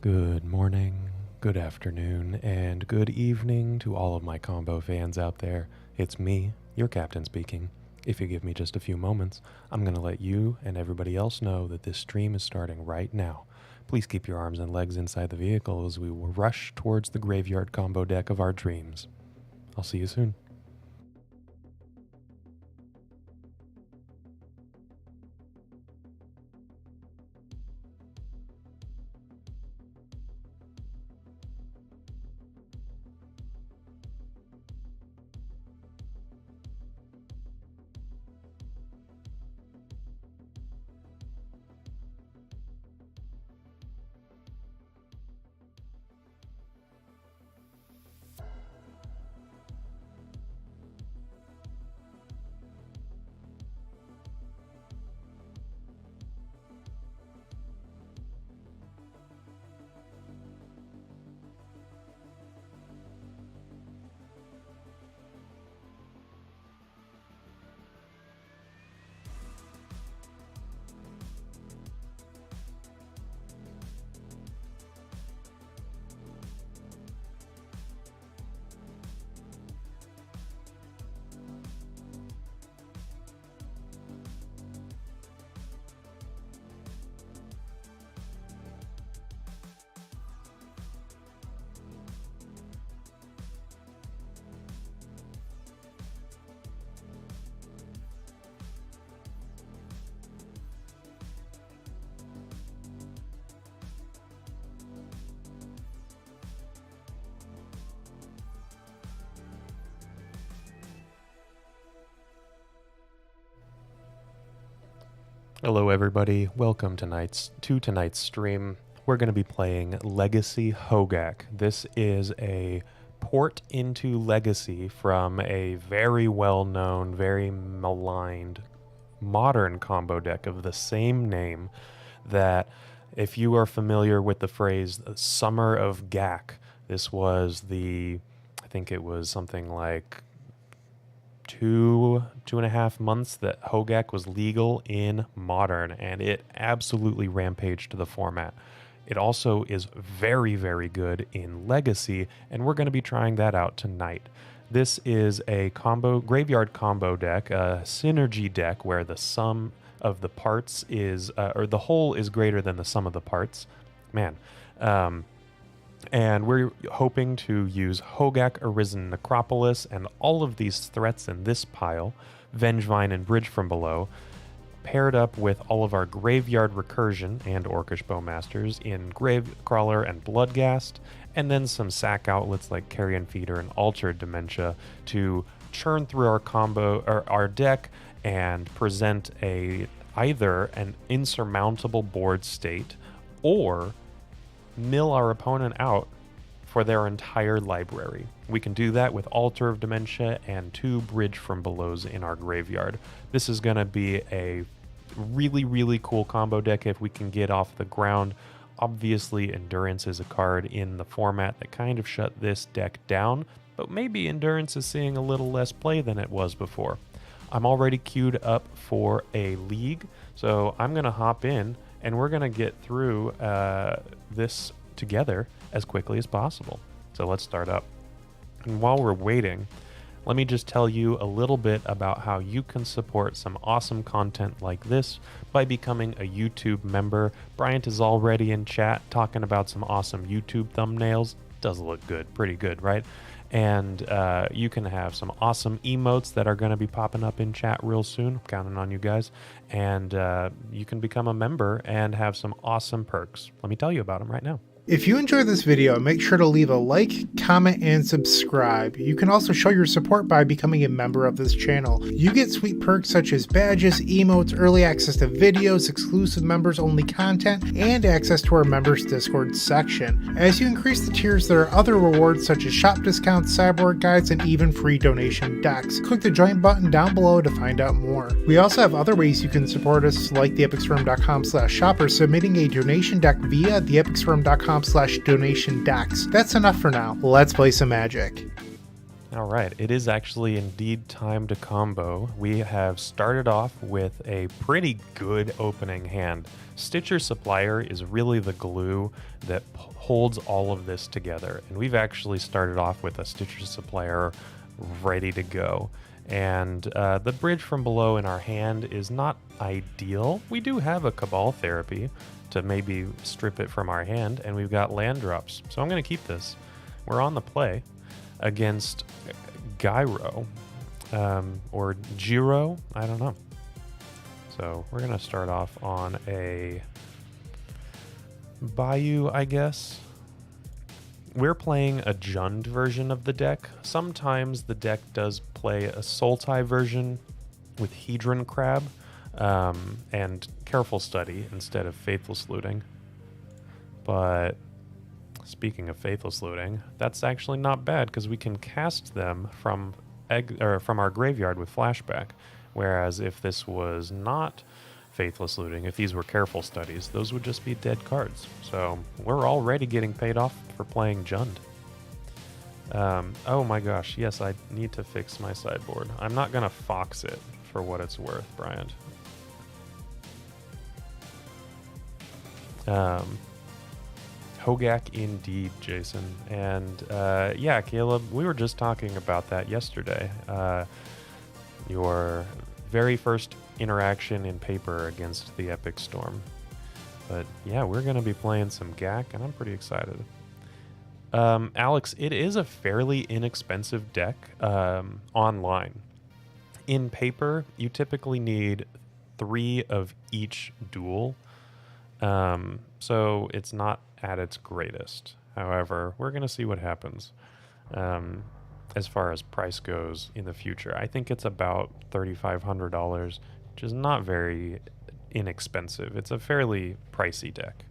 Good morning, good afternoon, and good evening to all of my combo fans out there. It's me, your captain speaking. If you give me just a few moments, I'm going to let you and everybody else know that this stream is starting right now. Please keep your arms and legs inside the vehicle as we will rush towards the graveyard combo deck of our dreams. I'll see you soon. Hello everybody, welcome to tonight's stream. We're going to be playing Legacy Hogaak. This is a port into Legacy from a very well-known, very maligned modern combo deck of the same name that, if you are familiar with the phrase Summer of Gaak, this was I think it was something like 2.5 months that Hogaak was legal in Modern, and it absolutely rampaged the format. It also is very, very good in Legacy, and we're going to be trying that out tonight. This is a graveyard combo deck, a synergy deck where the sum of the parts is, or the whole is greater than the sum of the parts. And we're hoping to use Hogaak, Arisen Necropolis, and all of these threats in this pile, Vengevine and Bridge from Below, paired up with all of our Graveyard Recursion and Orcish Bowmasters in Gravecrawler and Bloodghast, and then some sack outlets like Carrion Feeder and Altered Dementia to churn through our deck and present either an insurmountable board state or mill our opponent out for their entire library. We can do that with Altar of Dementia and 2 Bridge from Belows in our graveyard. This is going to be a really, really cool combo deck if we can get off the ground. Obviously, Endurance is a card in the format that kind of shut this deck down, but maybe Endurance is seeing a little less play than it was before. I'm already queued up for a league, so I'm going to hop in and we're going to get through this together as quickly as possible. So let's start up. And while we're waiting, let me just tell you a little bit about how you can support some awesome content like this by becoming a YouTube member. Bryant is already in chat talking about some awesome YouTube thumbnails. Does look good, pretty good, right? And you can have some awesome emotes that are going to be popping up in chat real soon. I'm counting on you guys. And you can become a member and have some awesome perks. Let me tell you about them right now. If you enjoyed this video, make sure to leave a like, comment, and subscribe. You can also show your support by becoming a member of this channel. You get sweet perks such as badges, emotes, early access to videos, exclusive members-only content, and access to our members Discord section. As you increase the tiers, there are other rewards such as shop discounts, sideboard guides, and even free donation decks. Click the join button down below to find out more. We also have other ways you can support us, like theepicstorm.com/shop or submitting a donation deck via theepicstorm.com/donation decks. That's enough for now. Let's play some Magic. All right, it is actually indeed time to combo. We have started off with a pretty good opening hand. Stitcher Supplier is really the glue that holds all of this together. And we've actually started off with a Stitcher Supplier ready to go. And the bridge from below in our hand is not ideal. We do have a Cabal Therapy to maybe strip it from our hand, and we've got land drops. So I'm going to keep this. We're on the play against Gyro, or Giro, I don't know. So we're going to start off on a Bayou, I guess. We're playing a Jund version of the deck. Sometimes the deck does play a Sultai version with Hedron Crab and Careful Study instead of Faithless Looting. But speaking of Faithless Looting, that's actually not bad because we can cast them from our graveyard with Flashback. Whereas if this was not Faithless Looting, if these were Careful Studies, those would just be dead cards. So we're already getting paid off for playing Jund. Oh my gosh, yes, I need to fix my sideboard. I'm not going to fox it for what it's worth, Bryant. Hogaak indeed, Jason. And yeah, Caleb, we were just talking about that yesterday. Your very first interaction in paper against the Epic Storm. But yeah, we're going to be playing some Gaak, and I'm pretty excited. Alex, it is a fairly inexpensive deck online. In paper, you typically need 3 of each duel. So it's not at its greatest. However, we're going to see what happens as far as price goes in the future. I think it's about $3,500, which is not very inexpensive. It's a fairly pricey deck.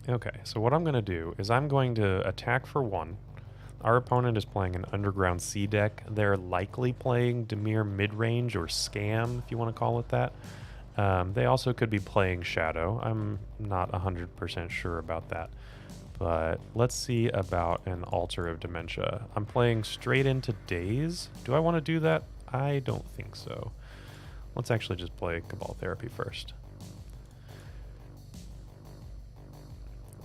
Okay, so what I'm going to do is I'm going to attack for 1. Our opponent is playing an Underground Sea deck. They're likely playing Dimir Midrange or Scam, if you want to call it that. They also could be playing Shadow. I'm not 100% sure about that. But let's see about an Altar of Dementia. I'm playing straight into Daze. Do I want to do that? I don't think so. Let's actually just play Cabal Therapy first.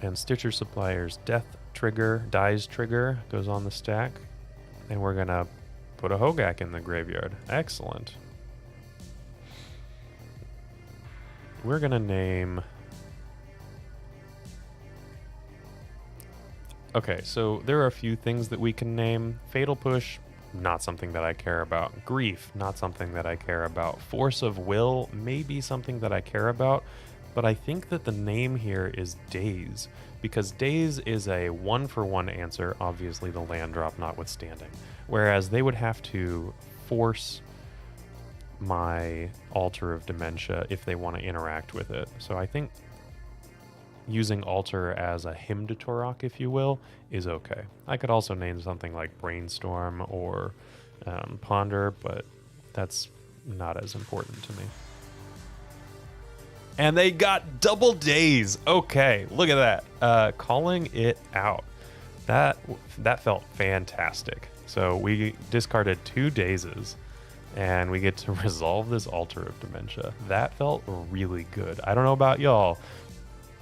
And Stitcher Supplier's Dies Trigger goes on the stack. And we're going to put a Hogaak in the graveyard. Excellent. We're going to name... Okay, so there are a few things that we can name. Fatal Push, not something that I care about. Grief, not something that I care about. Force of Will, maybe something that I care about. But I think that the name here is Daze, because Daze is a 1-for-1 answer, obviously the land drop notwithstanding. Whereas they would have to force my Altar of Dementia if they want to interact with it. So I think using Altar as a Hymn to Torok, if you will, is okay. I could also name something like Brainstorm or Ponder, but that's not as important to me. And they got double Daze. Okay, look at that. Calling it out. That felt fantastic. So we discarded 2 Dazes, and we get to resolve this Altar of Dementia. That felt really good. I don't know about y'all.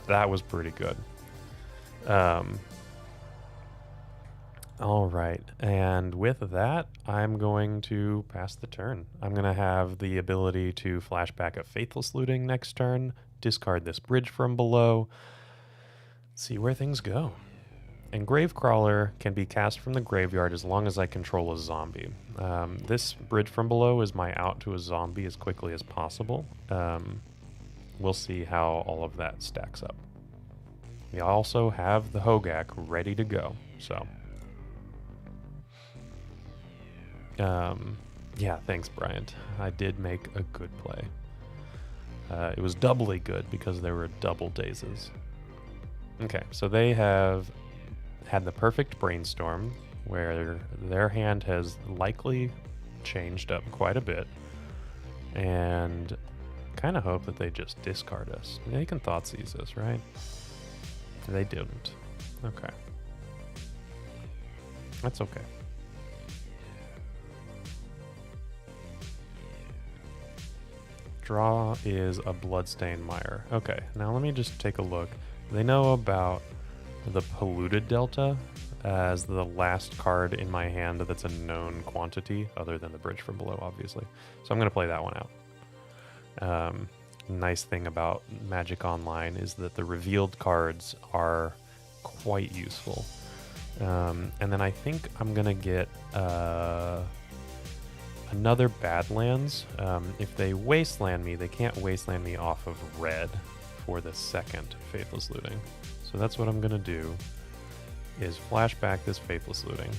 That was pretty good. All right, and with that, I'm going to pass the turn. I'm going to have the ability to flashback a Faithless Looting next turn, discard this bridge from below, see where things go. And Gravecrawler can be cast from the graveyard as long as I control a zombie. This bridge from below is my out to a zombie as quickly as possible. We'll see how all of that stacks up. We also have the Hogaak ready to go, so... yeah, thanks, Bryant. I did make a good play. It was doubly good because there were double Dazes. Okay, so they have had the perfect Brainstorm, where their hand has likely changed up quite a bit, and kind of hope that they just discard us. They can Thoughtseize us, right? They didn't. Okay. That's okay. Draw is a Bloodstained Mire. Okay, now let me just take a look. They know about the Polluted Delta as the last card in my hand that's a known quantity, other than the Bridge from Below, obviously. So I'm going to play that one out. Nice thing about Magic Online is that the revealed cards are quite useful. And then I think I'm going to get another Badlands. If they Wasteland me, they can't Wasteland me off of red for the second Faithless Looting. So that's what I'm going to do, is flash back this Faithless Looting.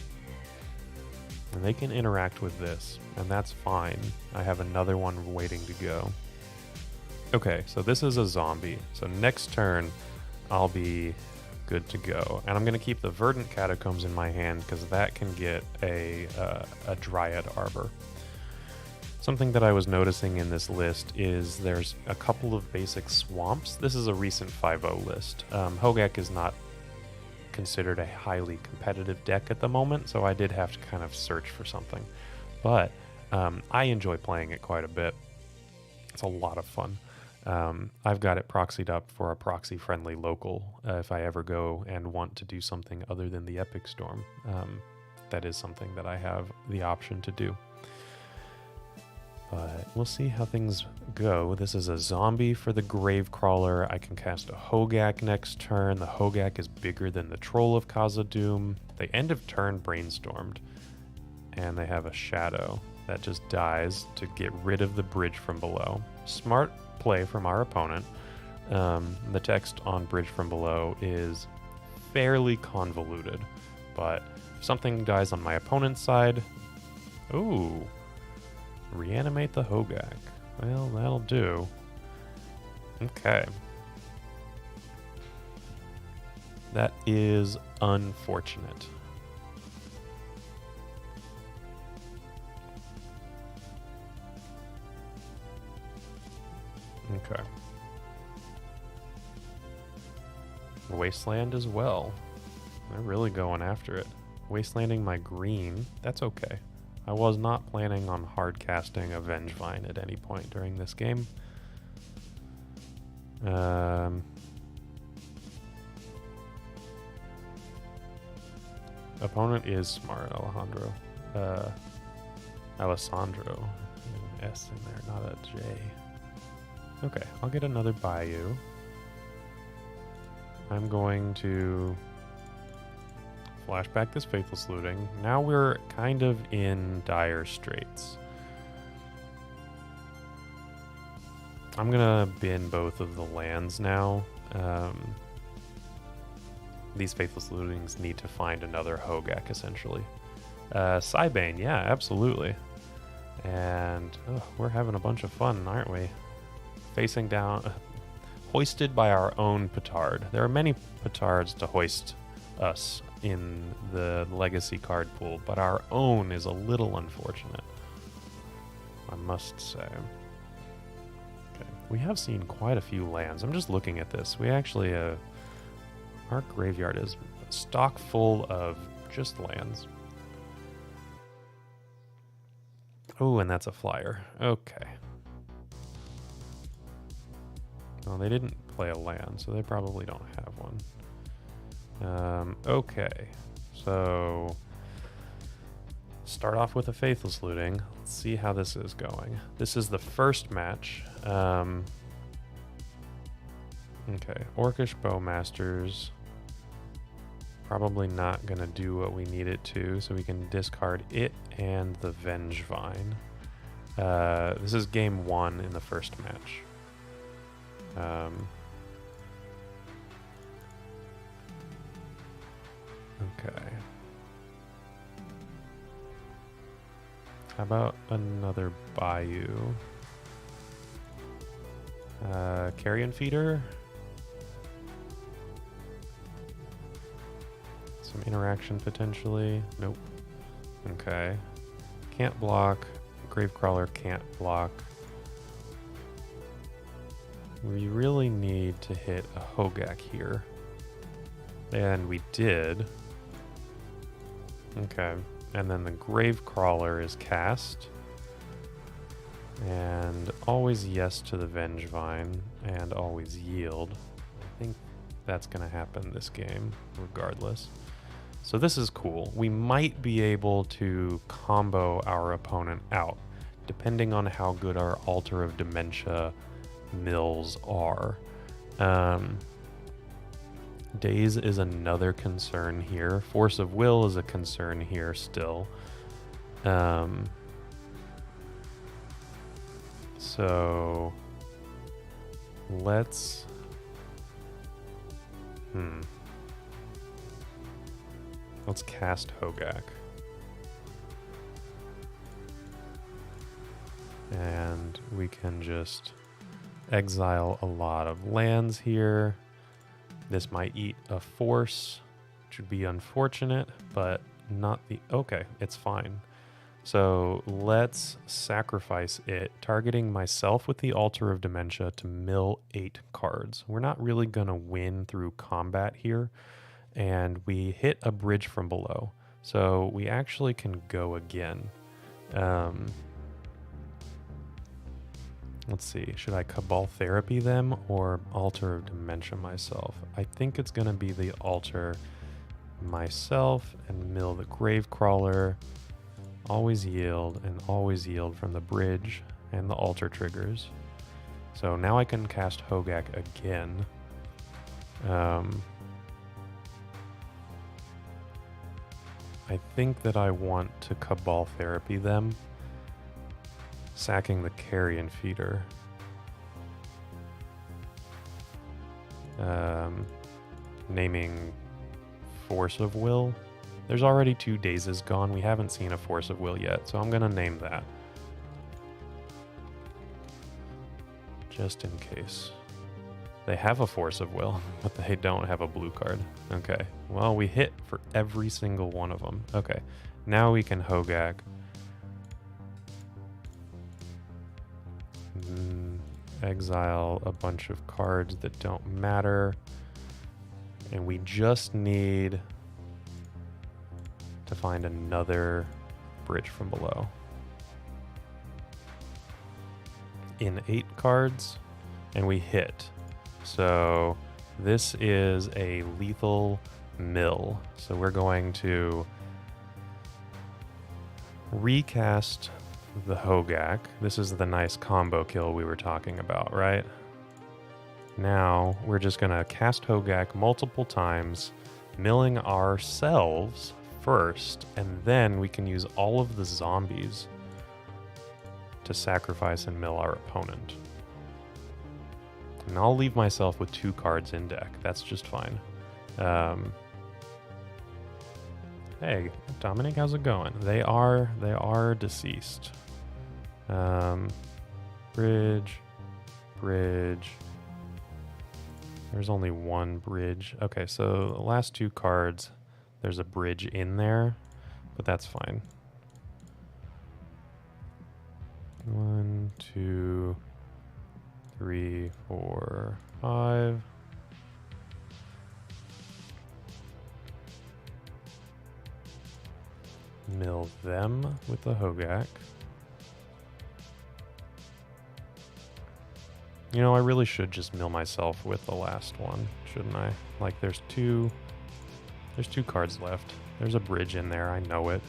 And they can interact with this, and that's fine. I have another one waiting to go. Okay, so this is a zombie. So next turn, I'll be good to go. And I'm going to keep the Verdant Catacombs in my hand because that can get a Dryad Arbor. Something that I was noticing in this list is there's a couple of basic swamps. This is a recent 5.0 list. Hogaak is not considered a highly competitive deck at the moment, so I did have to kind of search for something. But I enjoy playing it quite a bit. It's a lot of fun. I've got it proxied up for a proxy-friendly local if I ever go and want to do something other than the Epic Storm. That is something that I have the option to do. But we'll see how things go. This is a zombie for the Gravecrawler. I can cast a Hogaak next turn. The Hogaak is bigger than the Troll of Khazad-dûm. They end of turn brainstormed. And they have a Shadow that just dies to get rid of the Bridge from Below. Smart play from our opponent. The text on Bridge from Below is fairly convoluted. But if something dies on my opponent's side... Ooh... Reanimate the Hogaak. Well, that'll do. Okay. That is unfortunate. Okay. Wasteland as well. They're really going after it. Wastelanding my green. That's okay. I was not planning on hard casting a Vengevine at any point during this game. Opponent is smart, Alejandro. Alessandro. An S in there, not a J. Okay, I'll get another Bayou. I'm going to flash back this Faithless Looting. Now we're kind of in dire straits. I'm gonna bin both of the lands now. These Faithless Lootings need to find another Hogaak, essentially. Cybane, yeah, absolutely. And we're having a bunch of fun, aren't we? Facing down, hoisted by our own petard. There are many petards to hoist us in the legacy card pool, but our own is a little unfortunate, I must say. Okay, we have seen quite a few lands. I'm just looking at this. We actually, our graveyard is stock full of just lands. Oh, and that's a flyer. Okay. Well, they didn't play a land, so they probably don't have one. Okay, so start off with a Faithless Looting. Let's see how this is going. This is the first match. Okay, Orcish Bowmasters. Probably not going to do what we need it to, so we can discard it and the Vengevine. This is game 1 in the first match. Okay. How about another Bayou? Carrion Feeder? Some interaction potentially. Nope. Okay. Can't block. Gravecrawler can't block. We really need to hit a Hogaak here. And we did. Okay, and then the Gravecrawler is cast. And always yes to the Vengevine, and always yield. I think that's going to happen this game, regardless. So this is cool. We might be able to combo our opponent out, depending on how good our Altar of Dementia mills are. Daze is another concern here. Force of Will is a concern here still. So let's let's cast Hogaak. And we can just exile a lot of lands here. This might eat a force, which would be unfortunate, but not the... Okay, it's fine. So let's sacrifice it, targeting myself with the Altar of Dementia to mill 8 cards. We're not really going to win through combat here, and we hit a bridge from below. So we actually can go again. Let's see, should I Cabal Therapy them or Altar of Dementia myself? I think it's going to be the Altar myself and mill the Gravecrawler. Always yield and always yield from the bridge and the altar triggers. So now I can cast Hogaak again. I think that I want to Cabal Therapy them, sacking the Carrion Feeder. Naming Force of Will. There's already 2 Dazes gone. We haven't seen a Force of Will yet, so I'm going to name that. Just in case. They have a Force of Will, but they don't have a blue card. Okay, well, we hit for every single one of them. Okay, now we can Hogaak. Exile a bunch of cards that don't matter. And we just need to find another bridge from below. In 8 cards, and we hit. So this is a lethal mill. So we're going to recast the Hogaak. This is the nice combo kill we were talking about, right? Now we're just going to cast Hogaak multiple times, milling ourselves first, and then we can use all of the zombies to sacrifice and mill our opponent. And I'll leave myself with 2 cards in deck. That's just fine. Hey, Dominic, how's it going? They are deceased. Bridge. There's only 1 bridge. Okay, so the last 2 cards, there's a bridge in there, but that's fine. 1, 2, 3, 4, 5. Mill them with the Hogaak. You know, I really should just mill myself with the last one, shouldn't I? Like, there's 2 cards left. There's a bridge in there, I know it.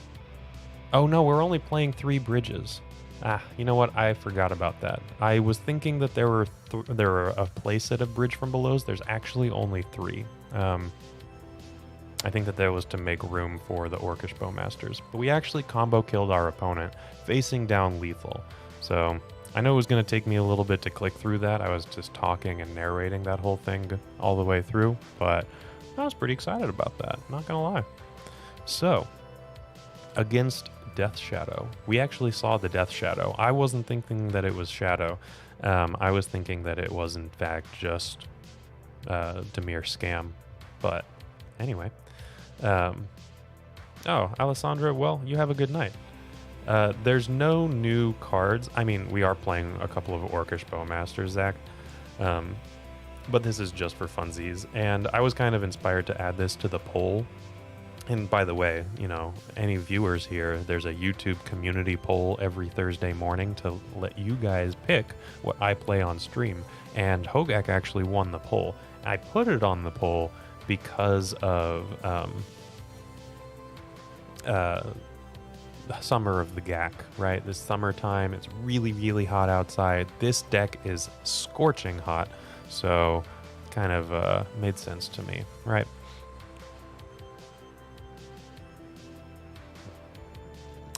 Oh no, we're only playing 3 bridges. Ah, you know what? I forgot about that. I was thinking that there were a playset of bridge from belows. There's actually only 3. I think that was to make room for the Orcish Bowmasters. But we actually combo killed our opponent, facing down lethal. So I know it was going to take me a little bit to click through that. I was just talking and narrating that whole thing all the way through. But I was pretty excited about that, not going to lie. So, against Death Shadow. We actually saw the Death Shadow. I wasn't thinking that it was Shadow. I was thinking that it was, in fact, just Dimir Scam. But anyway. Oh, Alessandra, well, you have a good night. There's no new cards. I mean, we are playing a couple of Orcish Bowmasters, Zach. But this is just for funsies. And I was kind of inspired to add this to the poll And by the way, you know, any viewers here, there's a YouTube community poll every Thursday morning to let you guys pick what I play on stream. And Hogaak actually won the poll. I put it on the poll because of Summer of the Gaak, right? This summertime, it's really, really hot outside. This deck is scorching hot, so kind of made sense to me, right?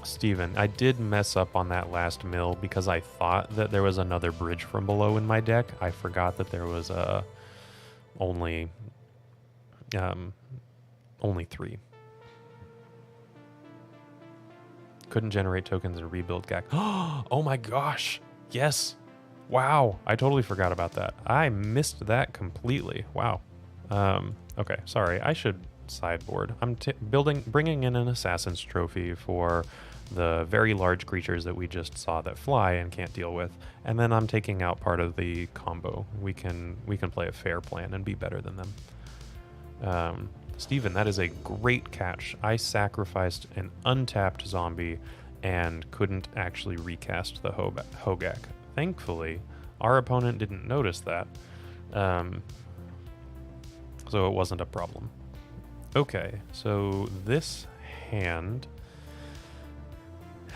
Steven, I did mess up on that last mill because I thought that there was another bridge from below in my deck. I forgot that there was only 3. Couldn't generate tokens and rebuild Gaak. Oh my gosh. Yes. Wow. I totally forgot about that. I missed that completely. Wow. Okay. Sorry. I should sideboard. I'm bringing in an Assassin's Trophy for the very large creatures that we just saw that fly and can't deal with. And then I'm taking out part of the combo. We can play a fair plan and be better than them. Steven, that is a great catch. I sacrificed an untapped zombie and couldn't actually recast the Hogaak. Thankfully, our opponent didn't notice that, so it wasn't a problem. Okay, so this hand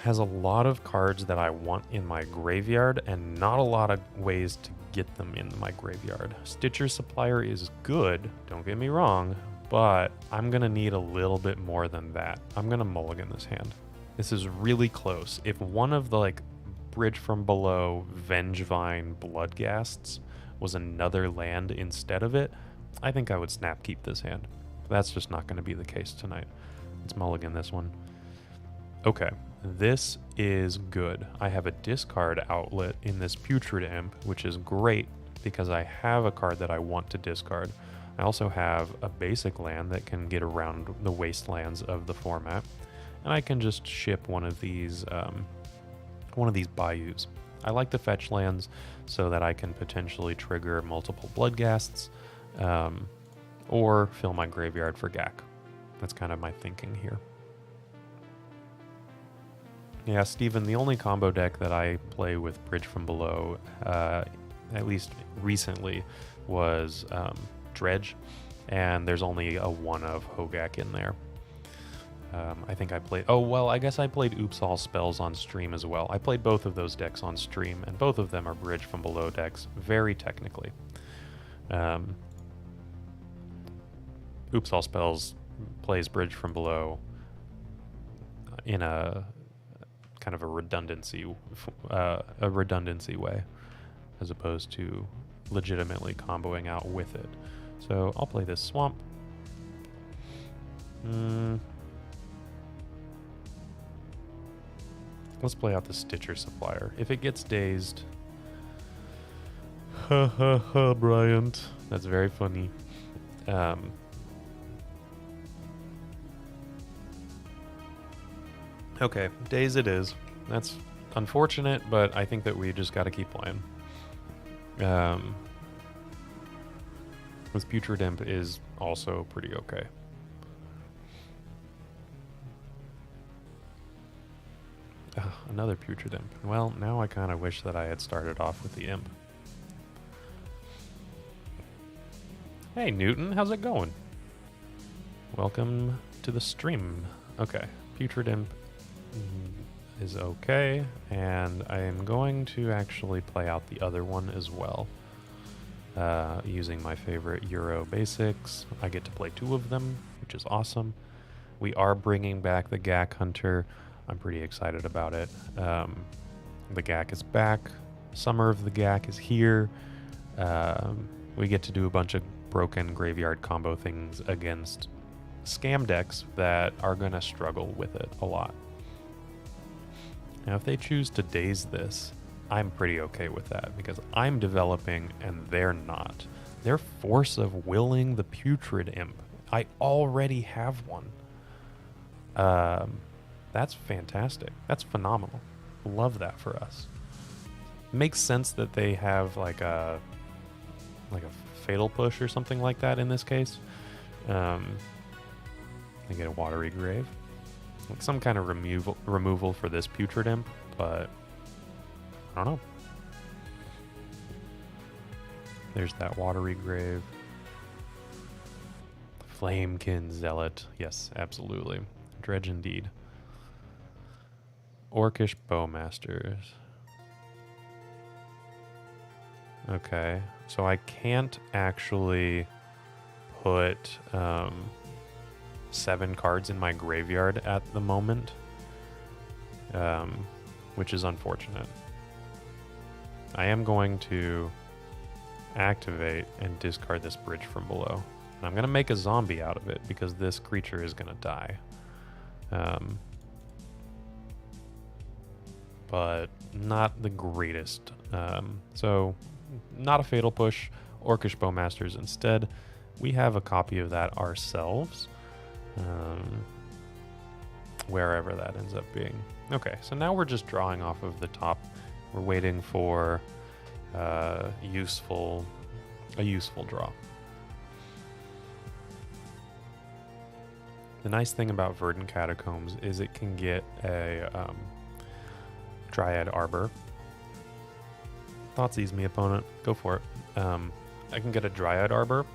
has a lot of cards that I want in my graveyard and not a lot of ways to get them in my graveyard. Stitcher Supplier is good, don't get me wrong, but I'm going to need a little bit more than that. I'm going to mulligan this hand. This is really close. If one of the like Bridge from Below, Vengevine, Bloodghasts was another land instead of it, I think I would snap keep this hand. That's just not going to be the case tonight. Let's mulligan this one. Okay, this is good. I have a discard outlet in this Putrid Imp, which is great because I have a card that I want to discard. I also have a basic land that can get around the wastelands of the format, and I can just ship one of these bayous. I like the fetch lands so that I can potentially trigger multiple Bloodghasts, or fill my graveyard for Gaak. That's kind of my thinking here. Yeah, Steven, the only combo deck that I play with Bridge from Below, at least recently, was Dredge, and there's only a 1 of Hogaak in there. I think I played... Oh, well, I guess I played Oops All Spells on stream as well. I played both of those decks on stream, and both of them are Bridge from Below decks, very technically. Oops All Spells plays Bridge from Below in a kind of a redundancy way, as opposed to legitimately comboing out with it. So I'll play this Swamp. Let's play out the Stitcher Supplier. If it gets dazed... Ha ha ha, Bryant. That's very funny. Okay, days it is. That's unfortunate, but I think that we just got to keep playing. With Putrid Imp is also pretty okay. Another Putrid Imp. Well, now I kind of wish that I had started off with the Imp. Hey, Newton, how's it going? Welcome to the stream. Okay, Putrid Imp is okay, and I am going to actually play out the other one as well. Using my favorite Euro basics. I get to play 2 of them, which is awesome. We are bringing back the Gaak Hunter. I'm pretty excited about it. The Gaak is back. Summer of the Gaak is here. We get to do a bunch of broken graveyard combo things against scam decks that are going to struggle with it a lot. Now, if they choose to daze this, I'm pretty okay with that because I'm developing and they're not. They're Force of Willing the Putrid Imp. I already have one. That's fantastic. That's phenomenal. Love that for us. Makes sense that they have like a Fatal Push or something like that in this case. I get a watery grave. Like some kind of removal for this putrid imp, but I don't know. There's that watery grave. Flamekin Zealot. Yes, absolutely. Dredge indeed. Orcish Bowmasters. Okay, so I can't actually put 7 cards in my graveyard at the moment, which is unfortunate. I am going to activate and discard this bridge from below. And I'm going to make a zombie out of it because this creature is going to die. But not the greatest. So not a fatal push, Orcish Bowmasters instead. We have a copy of that ourselves. Wherever that ends up being. Okay, so now we're just drawing off of the top. We're waiting for a useful draw. The nice thing about Verdant Catacombs is it can get a Dryad Arbor. Thoughtseize me, opponent. Go for it. I can get a Dryad Arbor,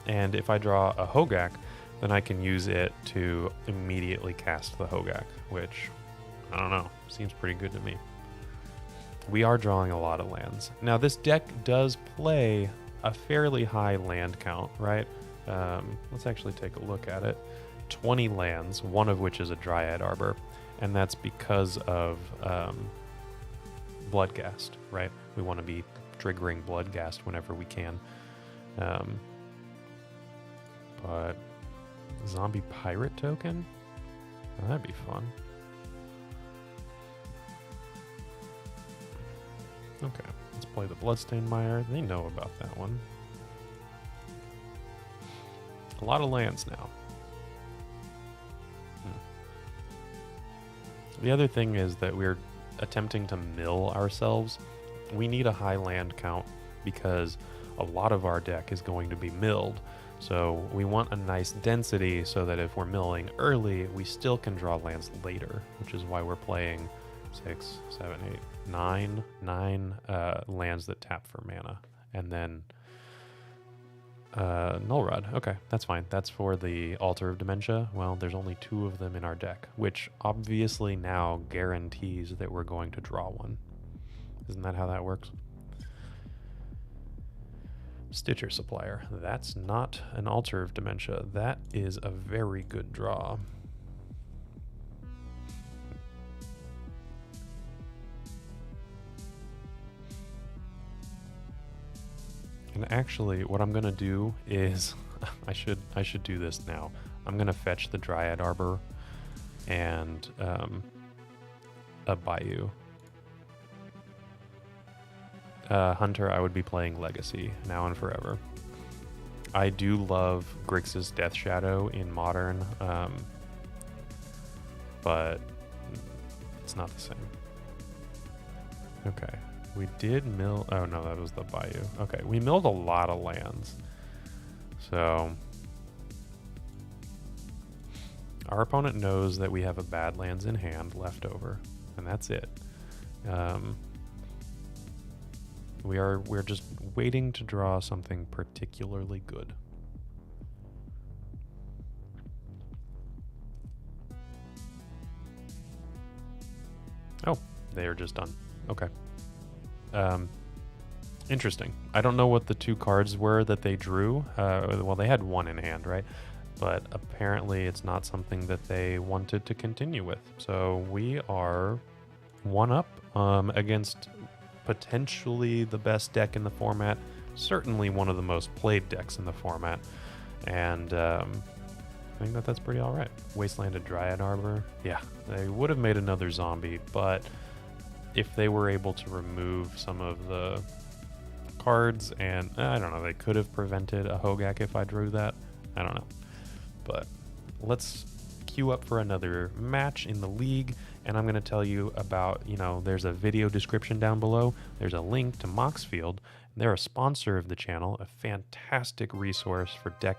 and if I draw a Hogaak, then I can use it to immediately cast the Hogaak, which, I don't know, seems pretty good to me. We are drawing a lot of lands. Now, this deck does play a fairly high land count, right? Let's actually take a look at it. 20 lands, one of which is a Dryad Arbor, and that's because of Bloodghast, right? We want to be triggering Bloodghast whenever we can. But zombie pirate token? Oh, that'd be fun. Okay, let's play the Bloodstained Mire. They know about that one. A lot of lands now. The other thing is that we're attempting to mill ourselves. We need a high land count because a lot of our deck is going to be milled. So we want a nice density so that if we're milling early, we still can draw lands later, which is why we're playing 6, 7, 8, 9 lands that tap for mana. And then Null Rod. Okay, that's fine. That's for the Altar of Dementia. Well, there's only 2 of them in our deck, which obviously now guarantees that we're going to draw one. Isn't that how that works? Stitcher Supplier. That's not an Altar of Dementia. That is a very good draw. And actually, what I'm gonna do is, I should do this now. I'm gonna fetch the Dryad Arbor and a Bayou. Hunter, I would be playing Legacy now and forever. I do love Grixis Death Shadow in Modern, but it's not the same. Okay. We did mill... Oh, no, that was the Bayou. Okay, we milled a lot of lands. So... Our opponent knows that we have a Badlands in hand left over, and that's it. We're just waiting to draw something particularly good. Oh, they are just done. Okay. Interesting. I don't know what the 2 cards were that they drew. Well, they had 1 in hand, right? But apparently it's not something that they wanted to continue with. So we are 1 up against potentially the best deck in the format. Certainly one of the most played decks in the format. And I think that that's pretty alright. Wastelanded Dryad Arbor. Yeah, they would have made another zombie, but... if they were able to remove some of the cards, and I don't know, they could have prevented a Hogaak if I drew that. I don't know. But let's queue up for another match in the league, and I'm going to tell you about, there's a video description down below. There's a link to Moxfield. They're a sponsor of the channel, a fantastic resource for deck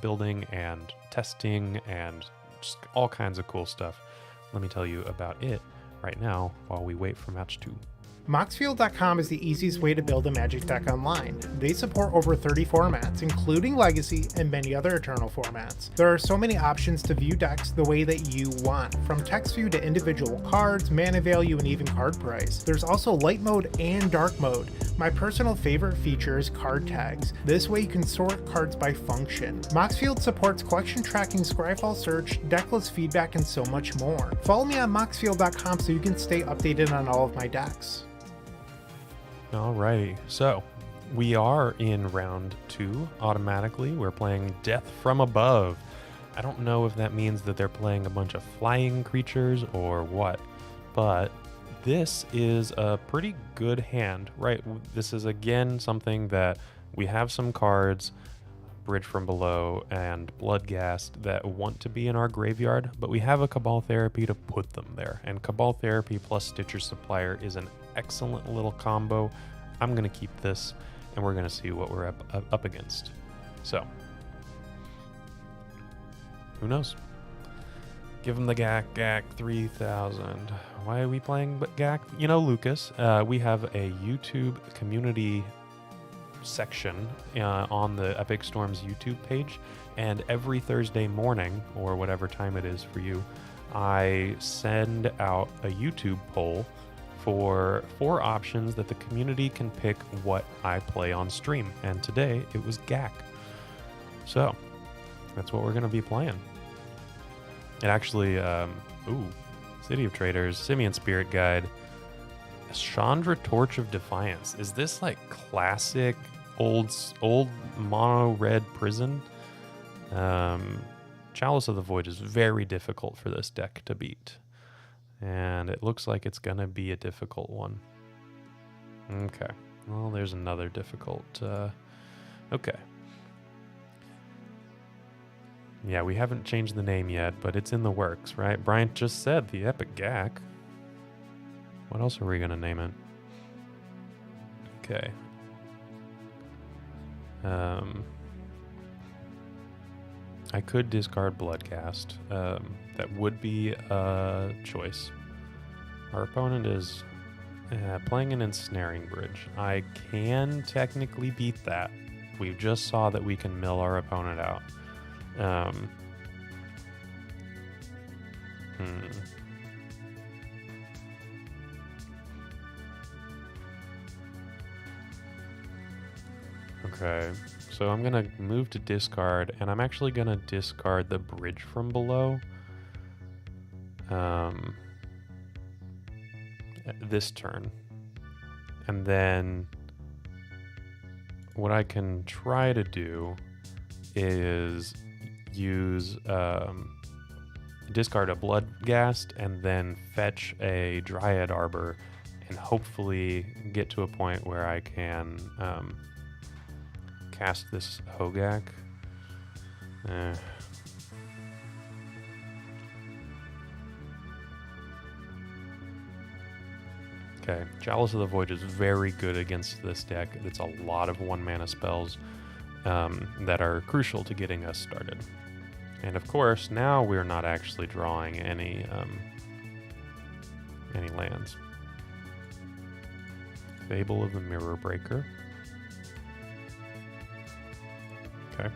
building and testing and just all kinds of cool stuff. Let me tell you about it right now while we wait for match 2. Moxfield.com is the easiest way to build a Magic deck online. They support over 30 formats, including Legacy and many other Eternal formats. There are so many options to view decks the way that you want, from text view to individual cards, mana value, and even card price. There's also light mode and dark mode. My personal favorite feature is card tags. This way you can sort cards by function. Moxfield supports collection tracking, Scryfall search, decklist feedback, and so much more. Follow me on Moxfield.com so you can stay updated on all of my decks. Alrighty, so we are in round 2 automatically. We're playing Death from Above. I don't know if that means that they're playing a bunch of flying creatures or what, but this is a pretty good hand, right? This is again something that we have some cards, Bridge from Below and Bloodghast, that want to be in our graveyard, but we have a Cabal Therapy to put them there, and Cabal Therapy plus Stitcher Supplier is an excellent little combo. I'm going to keep this, and we're going to see what we're up against. So, who knows? Give him the Gaak 3000. Why are we playing Gaak? You know, Lucas, we have a YouTube community section on the Epic Storms YouTube page, and every Thursday morning, or whatever time it is for you, I send out a YouTube poll for 4 options that the community can pick what I play on stream. And today it was Gaak. So that's what we're going to be playing. It actually, City of Traders, Simian Spirit Guide, Chandra Torch of Defiance. Is this like classic old mono red prison? Chalice of the Void is very difficult for this deck to beat. And it looks like it's going to be a difficult one. Okay. Well, there's another difficult... okay. Yeah, we haven't changed the name yet, but it's in the works, right? Bryant just said the Epic Gaak. What else are we going to name it? Okay. I could discard Bloodghast. That would be a choice. Our opponent is playing an Ensnaring Bridge. I can technically beat that. We just saw that we can mill our opponent out. Okay, so I'm gonna move to discard, and I'm actually gonna discard the Bridge from Below. This turn. And then what I can try to do is use discard a Bloodghast and then fetch a Dryad Arbor and hopefully get to a point where I can cast this Hogaak. Okay, Chalice of the Void is very good against this deck. It's a lot of 1-mana spells that are crucial to getting us started. And of course, now we're not actually drawing any lands. Fable of the Mirror Breaker. Okay.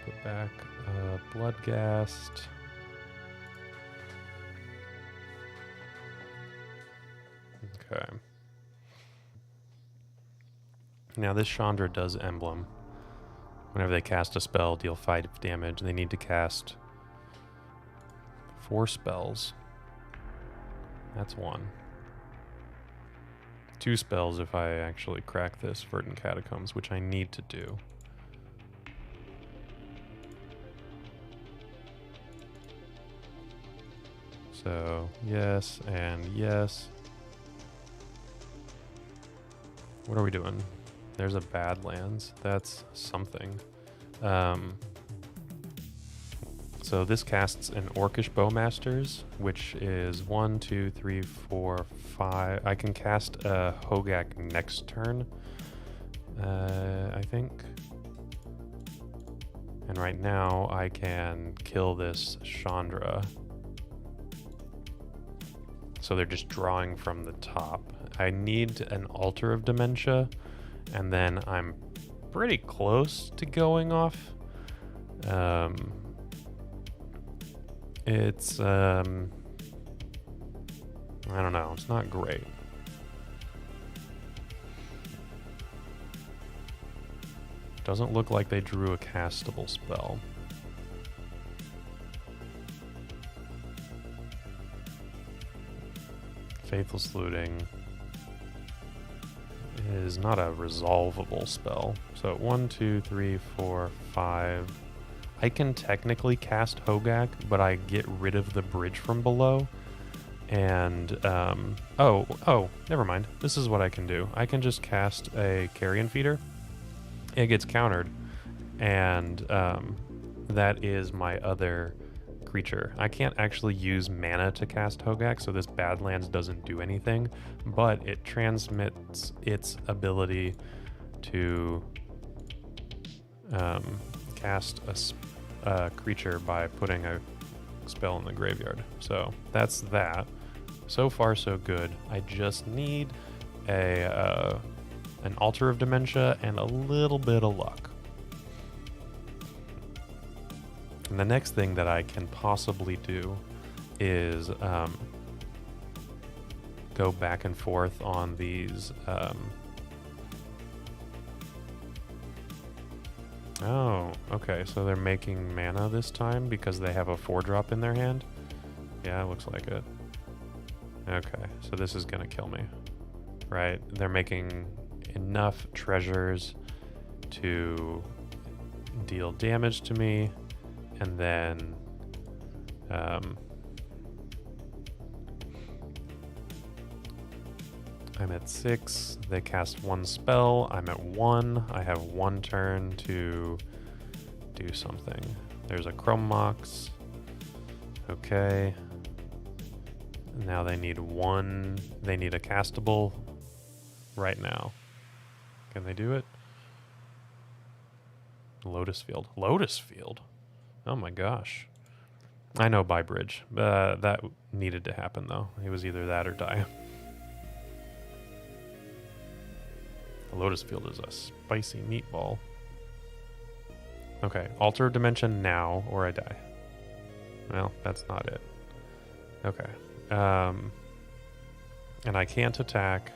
Put back Bloodghast. Okay. Now this Chandra does Emblem. Whenever they cast a spell, deal 5 damage. They need to cast 4 spells. That's 1. 2 spells if I actually crack this Verdant Catacombs, which I need to do. So, yes and yes. What are we doing? There's a Badlands. That's something. So this casts an Orcish Bowmasters, which is 1, 2, 3, 4, 5. I can cast a Hogaak next turn, I think. And right now I can kill this Chandra. So they're just drawing from the top. I need an Altar of Dementia, and then I'm pretty close to going off. It's, I don't know, it's not great. Doesn't look like they drew a castable spell. Faithless Looting is not a resolvable spell. So 1, 2, 3, 4, 5. I can technically cast Hogaak, but I get rid of the bridge from below. And, oh, never mind. This is what I can do. I can just cast a Carrion Feeder. It gets countered. And that is my other creature. I can't actually use mana to cast Hogaak, so this Badlands doesn't do anything, but it transmits its ability to cast a creature by putting a spell in the graveyard. So that's that. So far so good. I just need an Altar of Dementia and a little bit of luck. And the next thing that I can possibly do is go back and forth on these. Oh, okay. So they're making mana this time because they have a 4-drop in their hand? Yeah, it looks like it. Okay, so this is going to kill me. Right? They're making enough treasures to deal damage to me. And then I'm at 6. They cast 1 spell. I'm at 1. I have 1 turn to do something. There's a Chrome Mox. Okay. Now they need 1. They need a castable right now. Can they do it? Lotus Field. Lotus Field? Oh my gosh. I know by bridge. That needed to happen though. It was either that or die. The Lotus Field is a spicy meatball. Okay, Altar of Dimension now or I die. Well, that's not it. Okay. And I can't attack,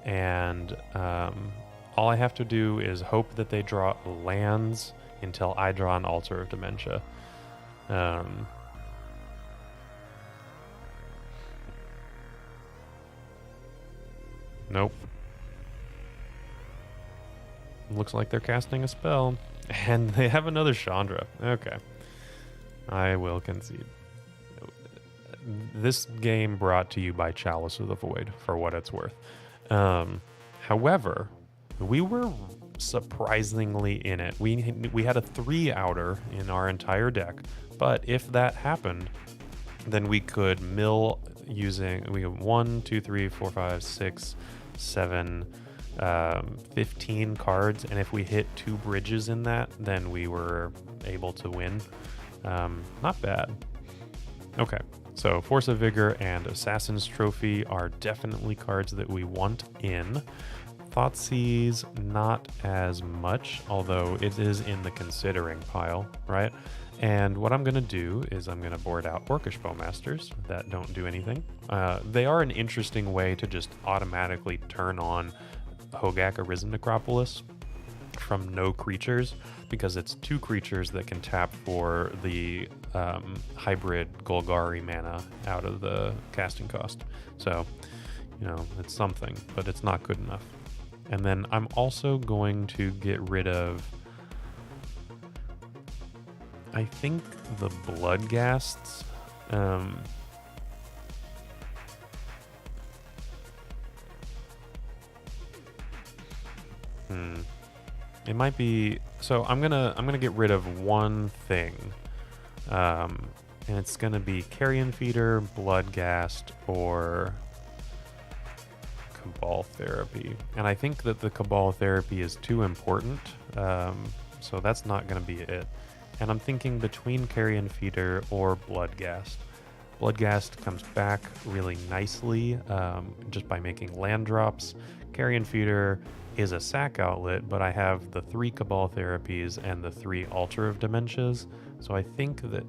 and all I have to do is hope that they draw lands until I draw an Altar of Dementia. Nope. Looks like they're casting a spell. And they have another Chandra. Okay. I will concede. This game brought to you by Chalice of the Void, for what it's worth. However, we were surprisingly in it. We had a 3-outer in our entire deck, but if that happened, then we could mill using, we have 1, 2, 3, 4, 5, 6, 7, 15 cards, and if we hit 2 bridges in that, then we were able to win. Not bad. Okay, so Force of Vigor and Assassin's Trophy are definitely cards that we want in. Thoughtseize, not as much, although it is in the considering pile, right? And what I'm going to do is I'm going to board out Orcish Bowmasters that don't do anything. They are an interesting way to just automatically turn on Hogaak Arisen Necropolis from no creatures, because it's 2 creatures that can tap for the hybrid Golgari mana out of the casting cost. So, you know, it's something, but it's not good enough. And then I'm also going to get rid of, I think, the Bloodghasts. It might be... So I'm gonna get rid of one thing. And it's gonna be Carrion Feeder, Bloodghast, or Cabal Therapy. And I think that the Cabal Therapy is too important. So that's not gonna be it. And I'm thinking between Carrion Feeder or Bloodghast. Bloodghast comes back really nicely just by making land drops. Carrion Feeder is a sack outlet, but I have the 3 Cabal Therapies and the 3 Altar of Dementias, so I think that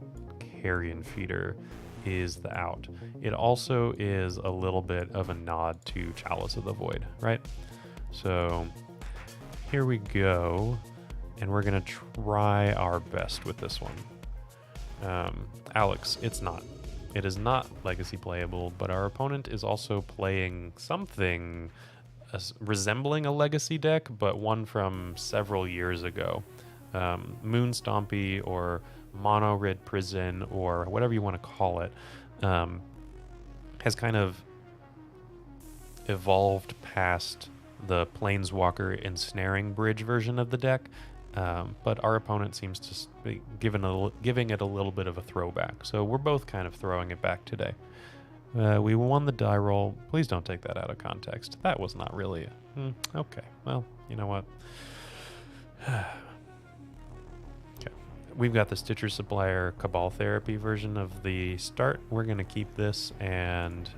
Carrion Feeder is the out. It also is a little bit of a nod to Chalice of the Void, right? So here we go, and we're gonna try our best with this one. Alex, it's not. It is not legacy playable, but our opponent is also playing something resembling a legacy deck, but one from several years ago. Moon Stompy or Mono Red Prison or whatever you want to call it has kind of evolved past the Planeswalker Ensnaring Bridge version of the deck. But our opponent seems to be giving it a little bit of a throwback. So we're both kind of throwing it back today. We won the die roll. Please don't take that out of context. That was not really... okay, well, you know what? Okay. We've got the Stitcher Supplier Cabal Therapy version of the start. We're going to keep this, and...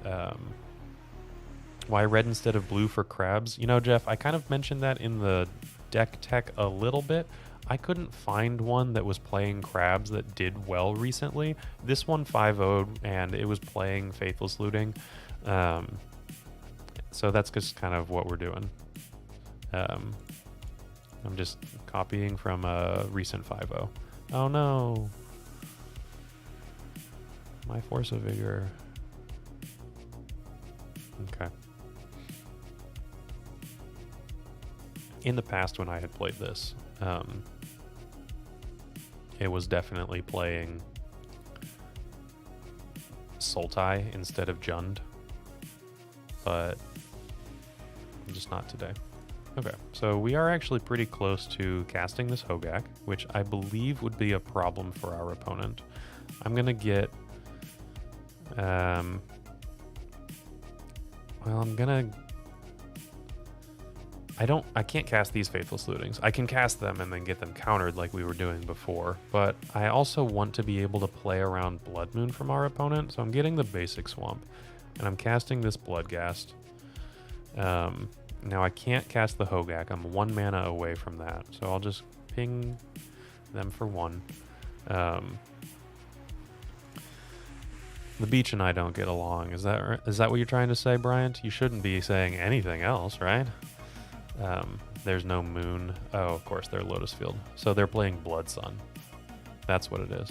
why red instead of blue for crabs? You know, Jeff, I kind of mentioned that in the deck tech a little bit. I couldn't find one that was playing crabs that did well recently. This one 5-0'd, and it was playing Faithless Looting. So that's just kind of what we're doing. I'm just copying from a recent 5-0. Oh no! My Force of Vigor. Okay. In the past, when I had played this, it was definitely playing Sultai instead of Jund, but just not today. Okay, so we are actually pretty close to casting this Hogaak, which I believe would be a problem for our opponent. I'm gonna get... well, I'm gonna... I can't cast these Faithless Lootings. I can cast them and then get them countered like we were doing before, but I also want to be able to play around Blood Moon from our opponent, so I'm getting the basic Swamp, and I'm casting this Bloodghast. Now I can't cast the Hogaak. I'm 1 mana away from that, so I'll just ping them for 1. The beach and I don't get along. Is that what you're trying to say, Bryant? You shouldn't be saying anything else, right? There's no moon. Oh, of course, they're Lotus Field. So they're playing Blood Sun. That's what it is.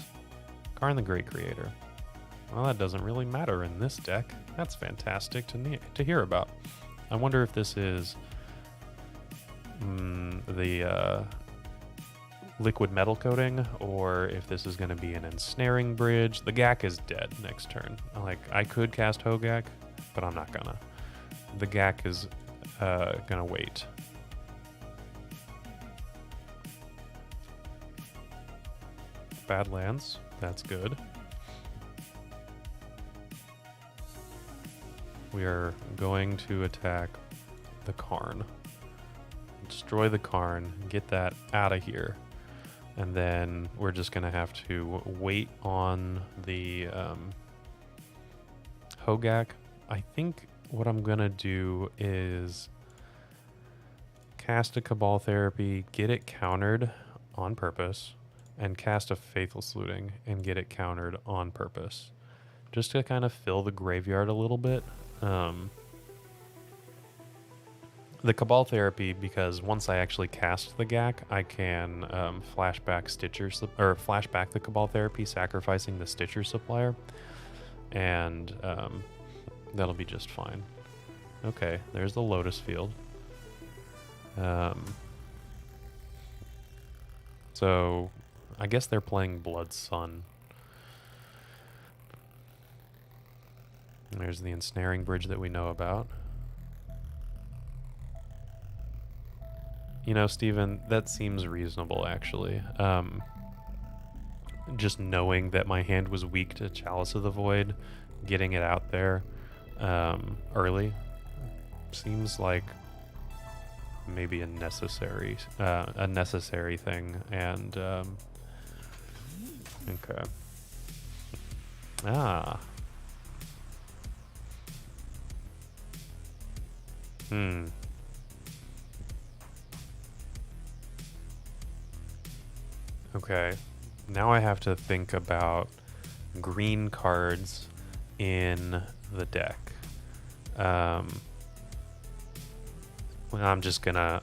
Karn the Great Creator. Well, that doesn't really matter in this deck. That's fantastic to hear about. I wonder if this is the liquid metal coating, or if this is going to be an ensnaring bridge. The Gaak is dead next turn. I could cast Hogaak, but I'm not gonna. The Gaak is gonna wait. Badlands, that's good. We are going to attack the Karn. Destroy the Karn, get that out of here. And then we're just going to have to wait on the Hogaak. I think what I'm going to do is cast a Cabal Therapy, get it countered on purpose, and cast a Faithless Looting and get it countered on purpose. Just to kind of fill the graveyard a little bit. The Cabal Therapy, because once I actually cast the Gaak, I can flashback the Cabal Therapy, sacrificing the Stitcher Supplier, and that'll be just fine. Okay, there's the Lotus Field. So I guess they're playing Blood Sun. There's the Ensnaring Bridge that we know about. You know, Steven, that seems reasonable, actually. Just knowing that my hand was weak to Chalice of the Void, getting it out there early seems like maybe a necessary thing. And okay. Ah. Okay. Now I have to think about green cards in the deck. Well, I'm just gonna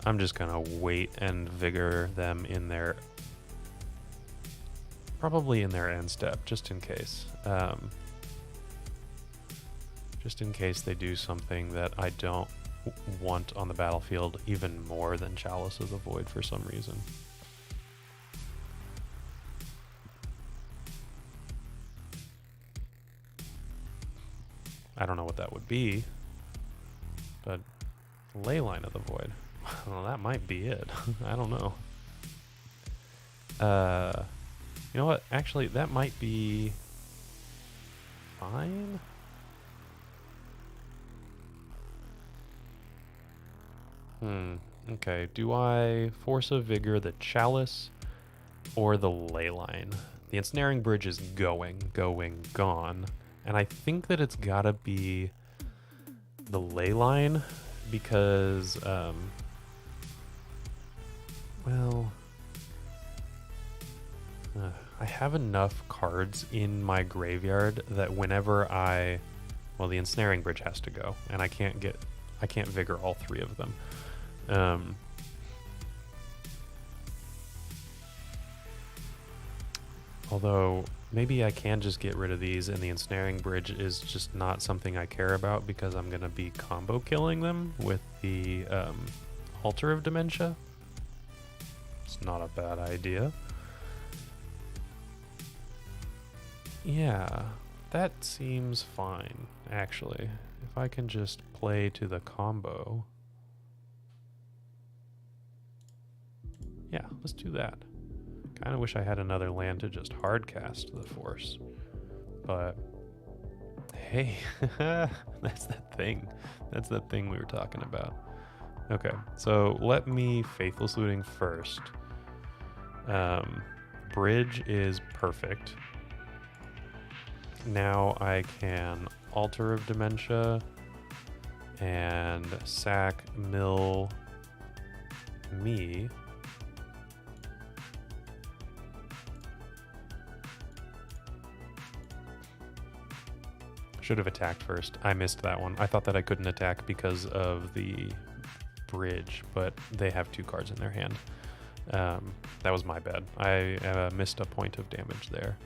wait and vigor them in their, probably in their end step, just in case. Just in case they do something that I don't want on the battlefield even more than Chalice of the Void for some reason. I don't know what that would be, but Leyline of the Void. Well, that might be it. I don't know. You know what? Actually, that might be fine. Okay. Do I Force of Vigor the Chalice or the Leyline? The Ensnaring Bridge is gone. And I think that it's gotta be the Leyline because, well, I have enough cards in my graveyard that whenever well, the Ensnaring Bridge has to go, and I can't vigor all three of them. Although maybe I can just get rid of these, and the Ensnaring Bridge is just not something I care about because I'm going to be combo killing them with the Altar of Dementia. It's not a bad idea. Yeah, that seems fine, actually. If I can just play to the combo. Yeah, let's do that. Kind of wish I had another land to just hardcast the Force. But, hey, that's that thing. That's that thing we were talking about. Okay, so let me Faithless Looting first. Bridge is perfect. Now I can Altar of Dementia and sack mill me. Should have attacked first. I missed that one. I thought that I couldn't attack because of the bridge, but they have 2 cards in their hand. That was my bad. I missed a point of damage there.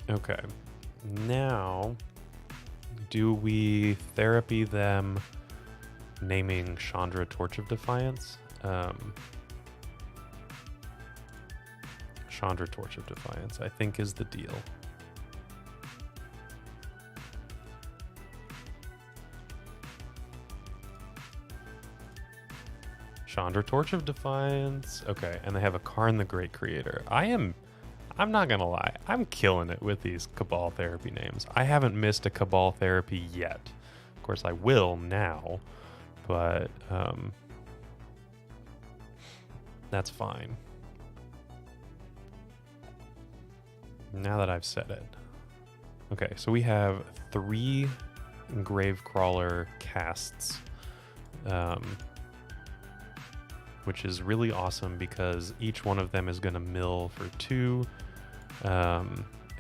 Okay. Now, do we therapy them naming Chandra Torch of Defiance? Chandra Torch of Defiance, I think, is the deal. Chandra Torch of Defiance. Okay, and they have a Karn the Great Creator. I'm not gonna lie, I'm killing it with these Cabal Therapy names. I haven't missed a Cabal Therapy yet. Of course, I will now, but that's fine. Now that I've said it. Okay, so we have 3 Gravecrawler casts, which is really awesome because each one of them is going to mill for 2,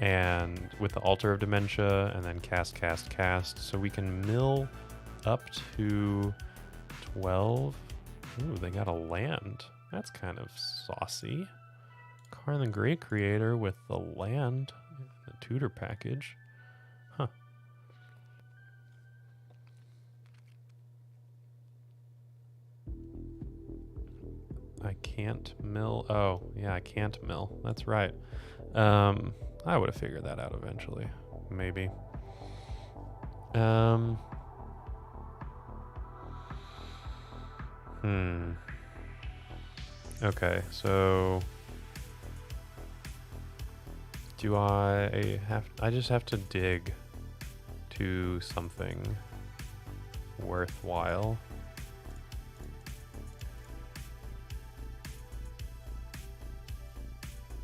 and with the Altar of Dementia, and then cast. So we can mill up to 12. Ooh, they got a land. That's kind of saucy. Karn the Great Creator with the land, the tutor package. Huh. I can't mill. Oh, yeah, I can't mill. That's right. I would have figured that out eventually. Maybe. Okay, so do I just have to dig to something worthwhile?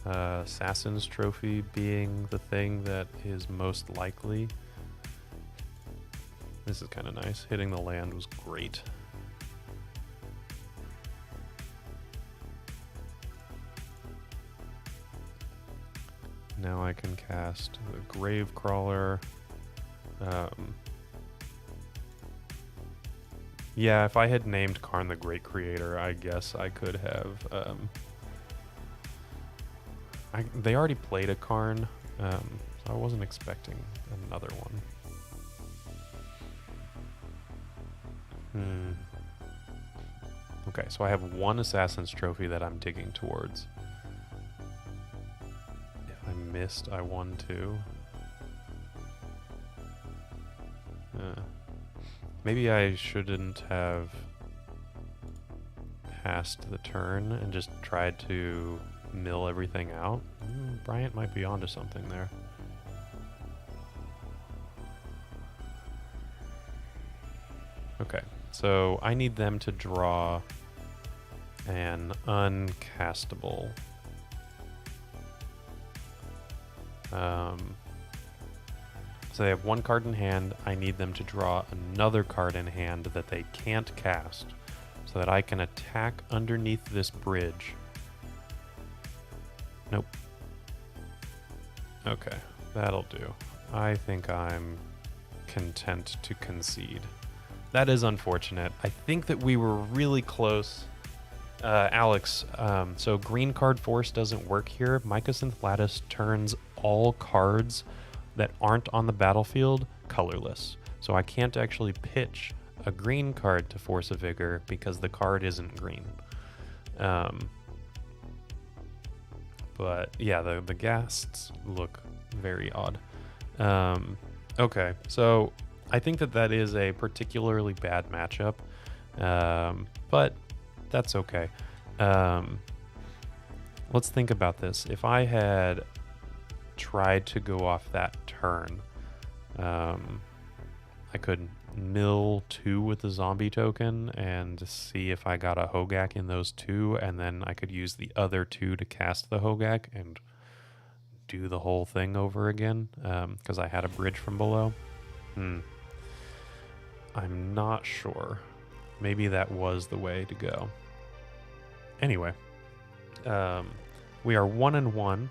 Assassin's Trophy being the thing that is most likely. This is kind of nice. Hitting the land was great. Now I can cast the Gravecrawler. Yeah, if I had named Karn the Great Creator, I guess I could have. They already played a Karn, so I wasn't expecting another one. Okay, so I have one Assassin's Trophy that I'm digging towards. If I missed, I won too. Maybe I shouldn't have passed the turn and just tried to mill everything out. Bryant might be onto something there. Okay, so I need them to draw an uncastable. So they have one card in hand. I need them to draw another card in hand that they can't cast so that I can attack underneath this bridge. Nope. Okay, that'll do. I think I'm content to concede. That is unfortunate. I think that we were really close. Alex, so green card force doesn't work here. Mycosynth Lattice turns all cards that aren't on the battlefield colorless. So I can't actually pitch a green card to Force of Vigor because the card isn't green. But yeah, the ghasts look very odd. Okay, so I think that is a particularly bad matchup, but that's okay. Let's think about this. If I had tried to go off that turn, I could mill 2 with the zombie token and see if I got a Hogaak in those 2, and then I could use the other 2 to cast the Hogaak and do the whole thing over again, because I had a bridge from below. I'm not sure. Maybe that was the way to go. Anyway, we are 1-1.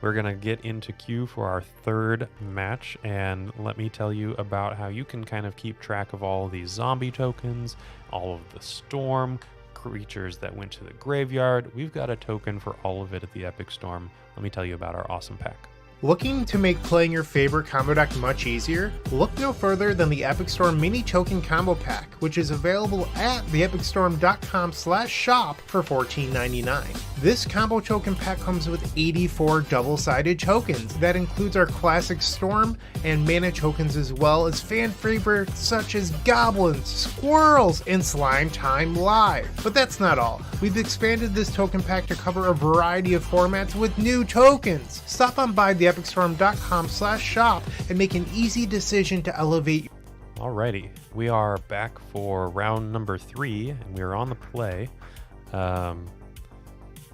We're going to get into queue for our third match, and let me tell you about how you can kind of keep track of all of these zombie tokens, all of the storm, creatures that went to the graveyard. We've got a token for all of it at the Epic Storm. Let me tell you about our awesome pack. Looking to make playing your favorite combo deck much easier? Look no further than the Epic Storm Mini Token Combo Pack, which is available at theepicstorm.com/shop for $14.99. This combo token pack comes with 84 double-sided tokens. That includes our classic Storm and mana tokens, as well as fan favorites such as Goblins, Squirrels, and Slime Time Live. But that's not all. We've expanded this token pack to cover a variety of formats with new tokens. Stop on by theepicstorm.com/shop and make an easy decision to elevate. Alrighty, we are back for round number 3, and we are on the play.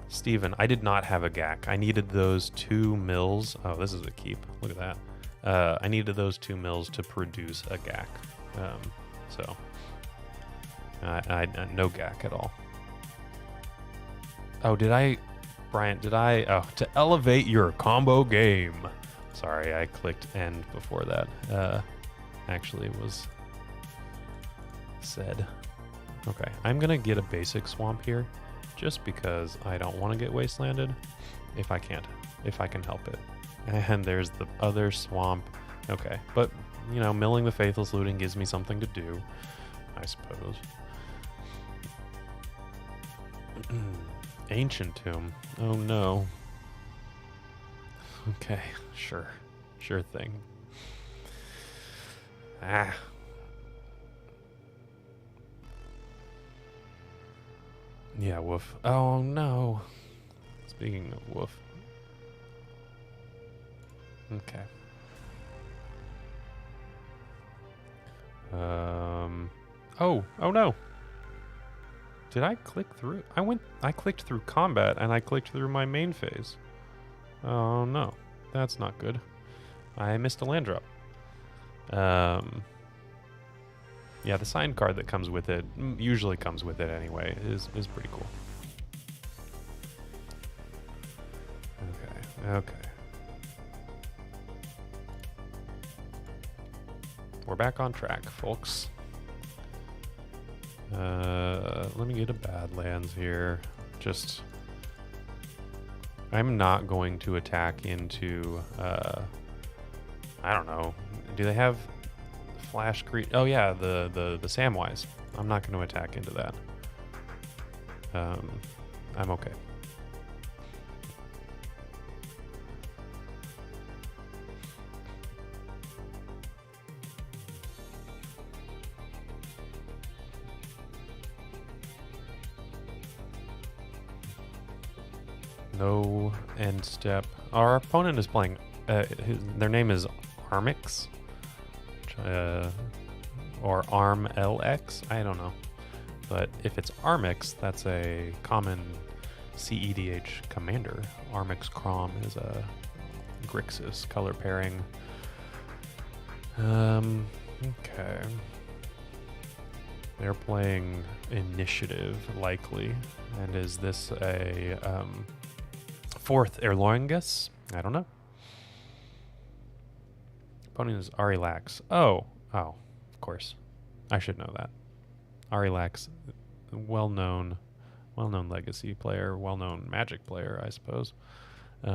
Steven, I did not have a Gaak. I needed those 2 mills. Oh, this is a keep. Look at that. I needed those 2 mills to produce a Gaak. So, I no Gaak at all. Oh, Bryant, oh, to elevate your combo game. Sorry, I clicked end before that. Actually was said. Okay, I'm gonna get a basic swamp here, just because I don't want to get wastelanded, if I can help it. And there's the other swamp. Okay, but you know, milling the Faithless Looting gives me something to do, I suppose. Ancient Tomb. Oh no. Okay, sure. Sure thing. Ah. Yeah, woof. Oh, no. Speaking of woof. Okay. Oh no. Did I click through? I clicked through combat and I clicked through my main phase. Oh no. That's not good. I missed a land drop. Yeah, the sign card that comes with it, usually comes with it anyway, is pretty cool. Okay. We're back on track, folks. Let me get a Badlands here. I'm not going to attack into, I don't know. Do they have flash creep? Oh yeah, the Samwise. I'm not going to attack into that. I'm okay. No end step. Our opponent is playing, their name is Armix, or Arm LX, I don't know. But if it's Armix, that's a common CEDH commander. Armix Crom is a Grixis color pairing. Okay. They're playing initiative, likely. And is this a fourth Erloingus? I don't know. Opponent is Arilax. Oh, of course. I should know that. Arilax, well-known legacy player, well-known Magic player, I suppose. They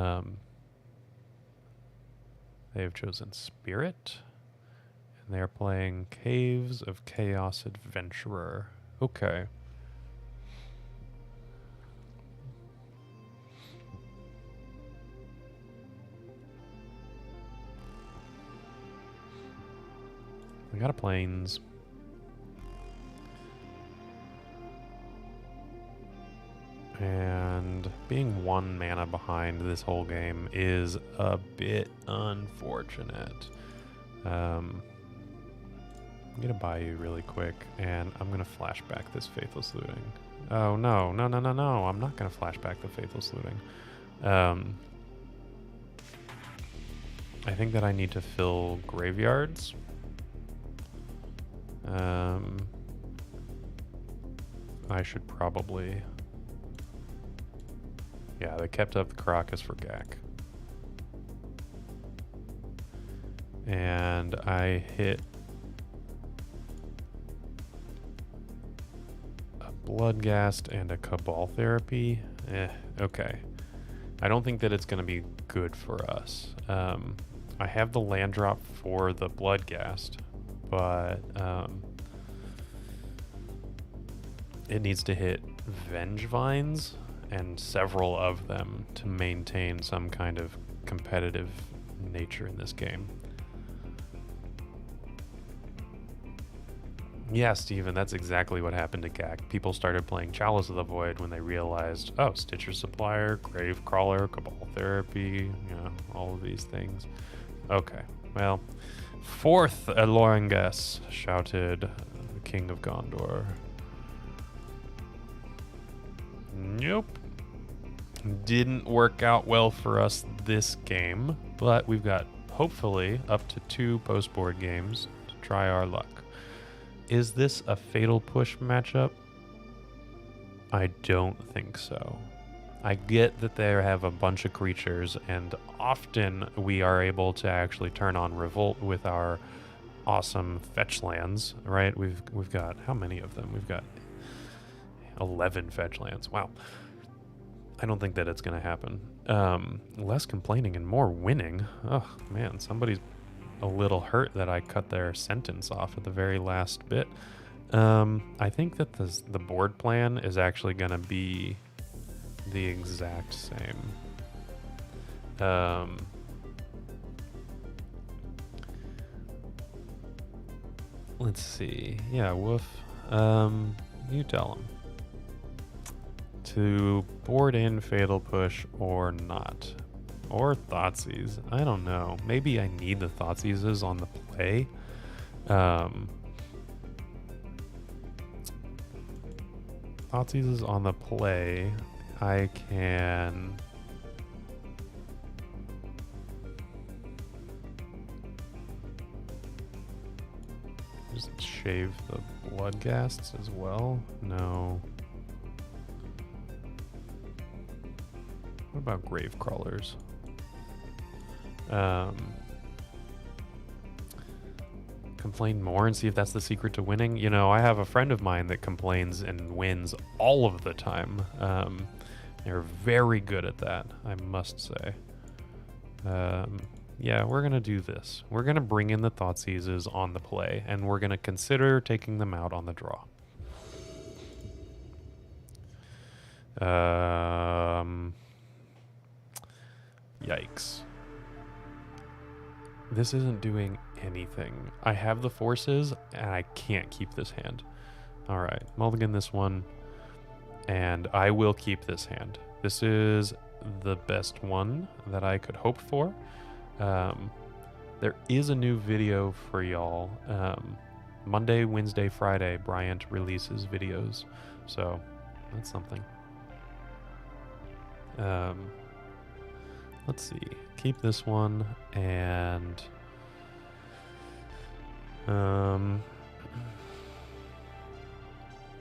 have chosen Spirit. And they're playing Caves of Chaos Adventurer. Okay. We got a Plains. And being 1 mana behind this whole game is a bit unfortunate. I'm going to buy you really quick, and I'm going to flash back this Faithless Looting. Oh, no. I'm not going to flash back the Faithless Looting. I think that I need to fill graveyards. I should probably... Yeah, they kept up the Caracas for Gaak. And I hit a Bloodghast and a Cabal Therapy. Okay. I don't think that it's going to be good for us. I have the land drop for the Bloodghast, but it needs to hit Vengevines and several of them to maintain some kind of competitive nature in this game. Yeah, Steven, that's exactly what happened to Gaak. People started playing Chalice of the Void when they realized, oh, Stitcher Supplier, Gravecrawler, Cabal Therapy, all of these things. Okay, well, 4th Elorangas, shouted the King of Gondor. Nope. Didn't work out well for us this game, but we've got, hopefully, up to 2 post-board games to try our luck. Is this a fatal push matchup? I don't think so. I get that they have a bunch of creatures, and often we are able to actually turn on Revolt with our awesome fetch lands, right? We've got, how many of them? We've got 11 fetch lands. Wow. I don't think that it's going to happen. Less complaining and more winning. Oh, man, somebody's a little hurt that I cut their sentence off at the very last bit. I think that the board plan is actually going to be the exact same. Let's see. Yeah, Woof. You tell him. To board in Fatal Push or not. Or Thoughtseize. I don't know. Maybe I need the Thoughtseizes on the play. Thoughtseizes on the play. I can... just shave the Bloodghasts as well? No. What about Gravecrawlers? Complain more and see if that's the secret to winning. You know, I have a friend of mine that complains and wins all of the time. They're very good at that, I must say. Yeah, we're going to do this. We're going to bring in the Thoughtseizes on the play, and we're going to consider taking them out on the draw. Yikes. This isn't doing anything. I have the forces, and I can't keep this hand. All right, mulligan this one, and I will keep this hand. This is the best one that I could hope for. There is a new video for y'all. Monday, Wednesday, Friday, Bryant releases videos. So that's something. Let's see. Keep this one and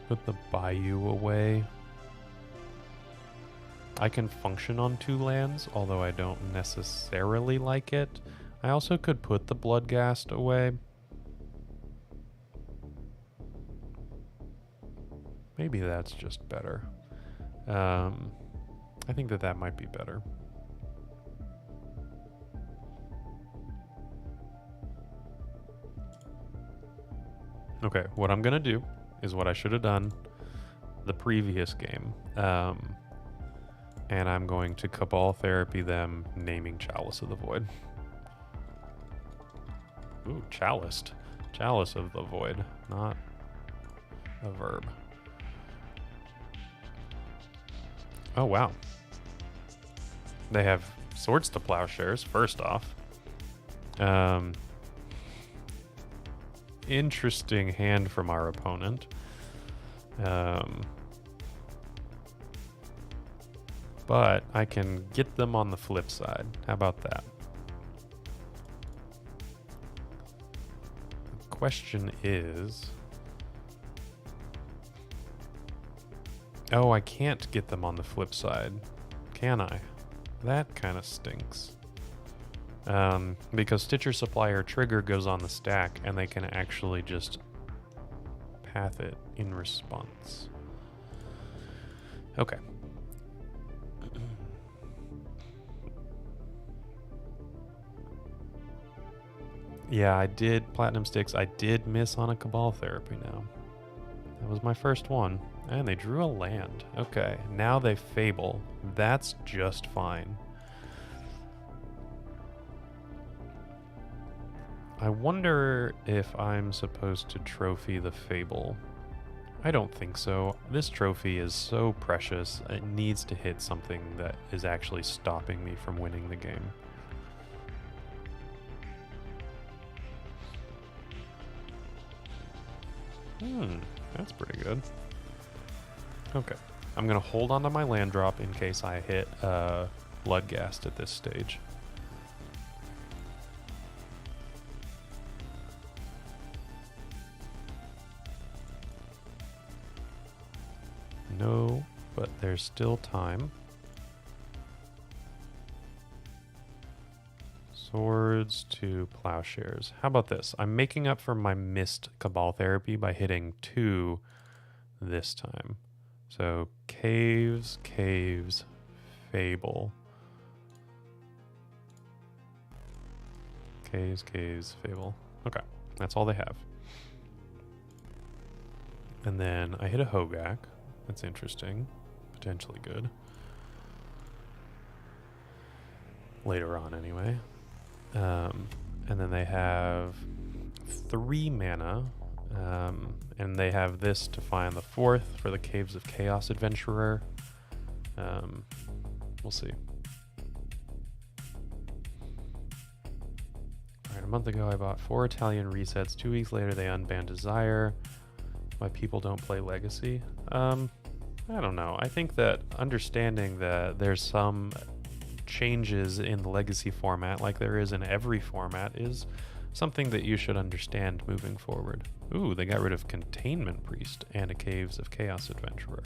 put the Bayou away. I can function on 2 lands, although I don't necessarily like it. I also could put the Bloodghast away. Maybe that's just better. I think that might be better. Okay, what I'm gonna do is what I should have done the previous game. And I'm going to Cabal Therapy them, naming Chalice of the Void. Ooh, Chaliced. Chalice of the Void, not a verb. Oh, wow. They have Swords to Plowshares, first off. Interesting hand from our opponent. But I can get them on the flip side. How about that? The question is... oh, I can't get them on the flip side. Can I? That kind of stinks. Because Stitcher Supplier Trigger goes on the stack, and they can actually just path it in response. Okay. Yeah, I did Platinum Sticks. I did miss on a Cabal Therapy now. That was my first one. And they drew a land. Okay, now they Fable. That's just fine. I wonder if I'm supposed to trophy the Fable. I don't think so. This trophy is so precious. It needs to hit something that is actually stopping me from winning the game. That's pretty good. Okay, I'm gonna hold on to my land drop in case I hit Bloodghast at this stage. No, but there's still time. Swords to Plowshares. How about this? I'm making up for my missed Cabal Therapy by hitting 2 this time. So Caves, Caves, Fable. Caves, Caves, Fable. Okay, that's all they have. And then I hit a Hogaak. That's interesting. Potentially good. Later on, anyway. And then they have 3 mana And they have this to find the 4th for the Caves of Chaos Adventurer. We'll see. Alright, a month ago I bought 4 Italian resets. 2 weeks later they unbanned Desire. My people don't play Legacy. I don't know. I think that understanding that there's some changes in the Legacy format, like there is in every format, is something that you should understand moving forward. Ooh, they got rid of Containment Priest and a Caves of Chaos Adventurer.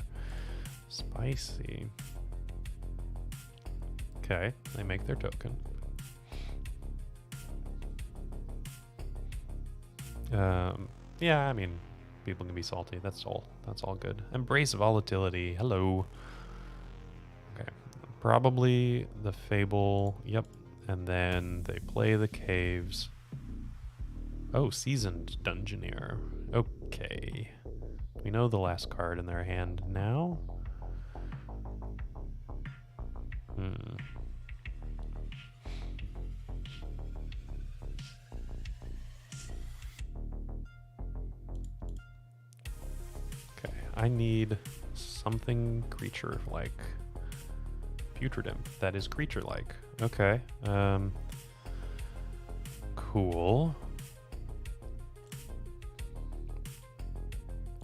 Spicy. Okay, they make their token. Yeah, I mean, people can be salty. That's all good. Embrace volatility. Hello. Okay. Probably the Fable. Yep. And then they play the Caves. Oh, Seasoned Dungeoneer. Okay. We know the last card in their hand now. Okay, I need something creature-like. Putrid Imp. That is creature-like. Okay. Cool.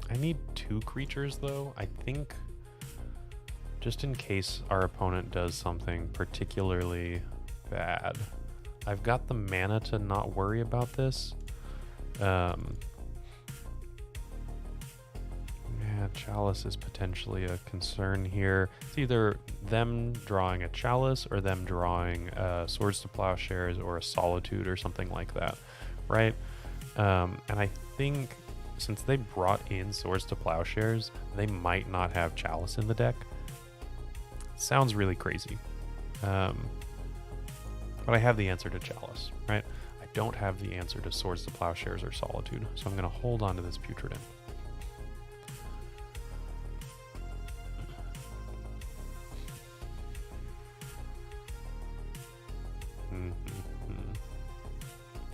I need 2 creatures, though. I think, just in case our opponent does something particularly bad. I've got the mana to not worry about this. Yeah, Chalice is potentially a concern here. It's either them drawing a Chalice or them drawing Swords to Plowshares or a Solitude or something like that, right? And I think since they brought in Swords to Plowshares, they might not have Chalice in the deck. Sounds really crazy. But I have the answer to Chalice, right? I don't have the answer to Swords to Plowshares or Solitude, so I'm going to hold on to this Putrid Imp.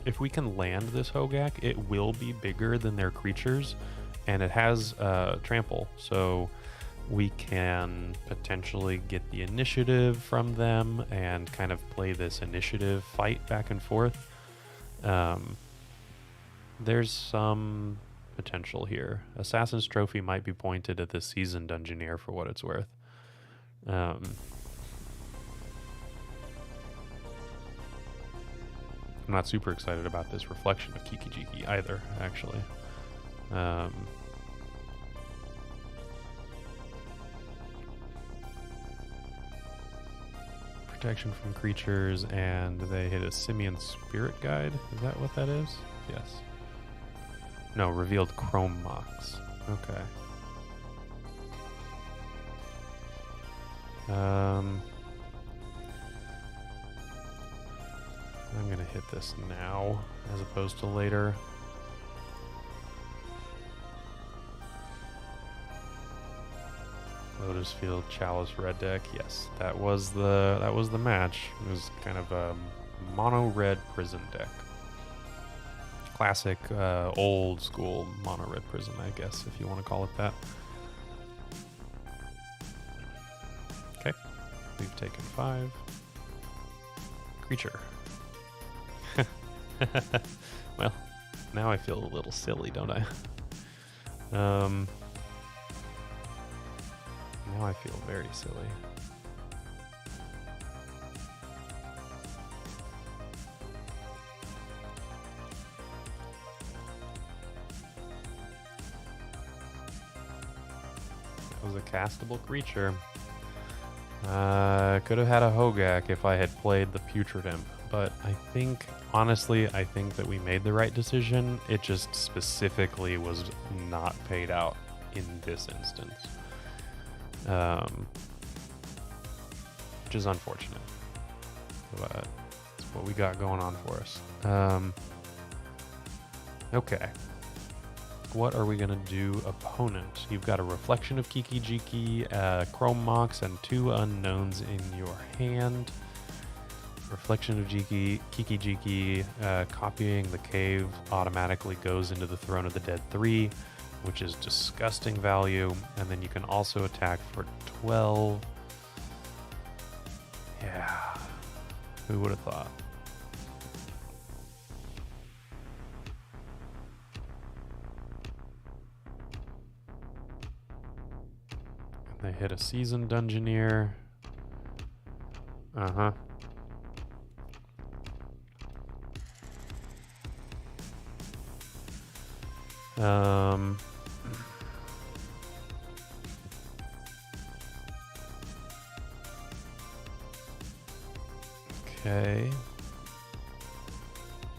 If we can land this Hogaak, it will be bigger than their creatures, and it has trample, so we can potentially get the initiative from them and kind of play this initiative fight back and forth. There's some potential here. Assassin's Trophy might be pointed at this Seasoned Dungeoneer for what it's worth. I'm not super excited about this Reflection of Kiki-Jiki either, actually. Protection from creatures, and they hit a Simian Spirit Guide. Is that what that is? Yes. No, revealed Chrome Mox. Okay. I'm gonna hit this now as opposed to later. Lotus Field Chalice red deck. Yes, that was the match. It was kind of a mono red prison deck. Classic old school mono red prison, I guess, if you want to call it that. Okay, we've taken 5. Creature. Well, now I feel a little silly, don't I? Now I feel very silly. That was a castable creature. Could have had a Hogaak if I had played the Putrid Imp, but I think, honestly, I think that we made the right decision. It just specifically was not paid out in this instance. Which is unfortunate, but it's what we got going on for us. Okay. What are we going to do, opponent? You've got a Reflection of Kiki-Jiki, Chrome Mox, and 2 unknowns in your hand. Reflection of Kiki Jiki, copying the cave automatically goes into the Throne of the Dead 3, which is disgusting value. And then you can also attack for 12. Yeah, who would have thought? They hit a seasoned dungeoneer. Uh-huh. Okay.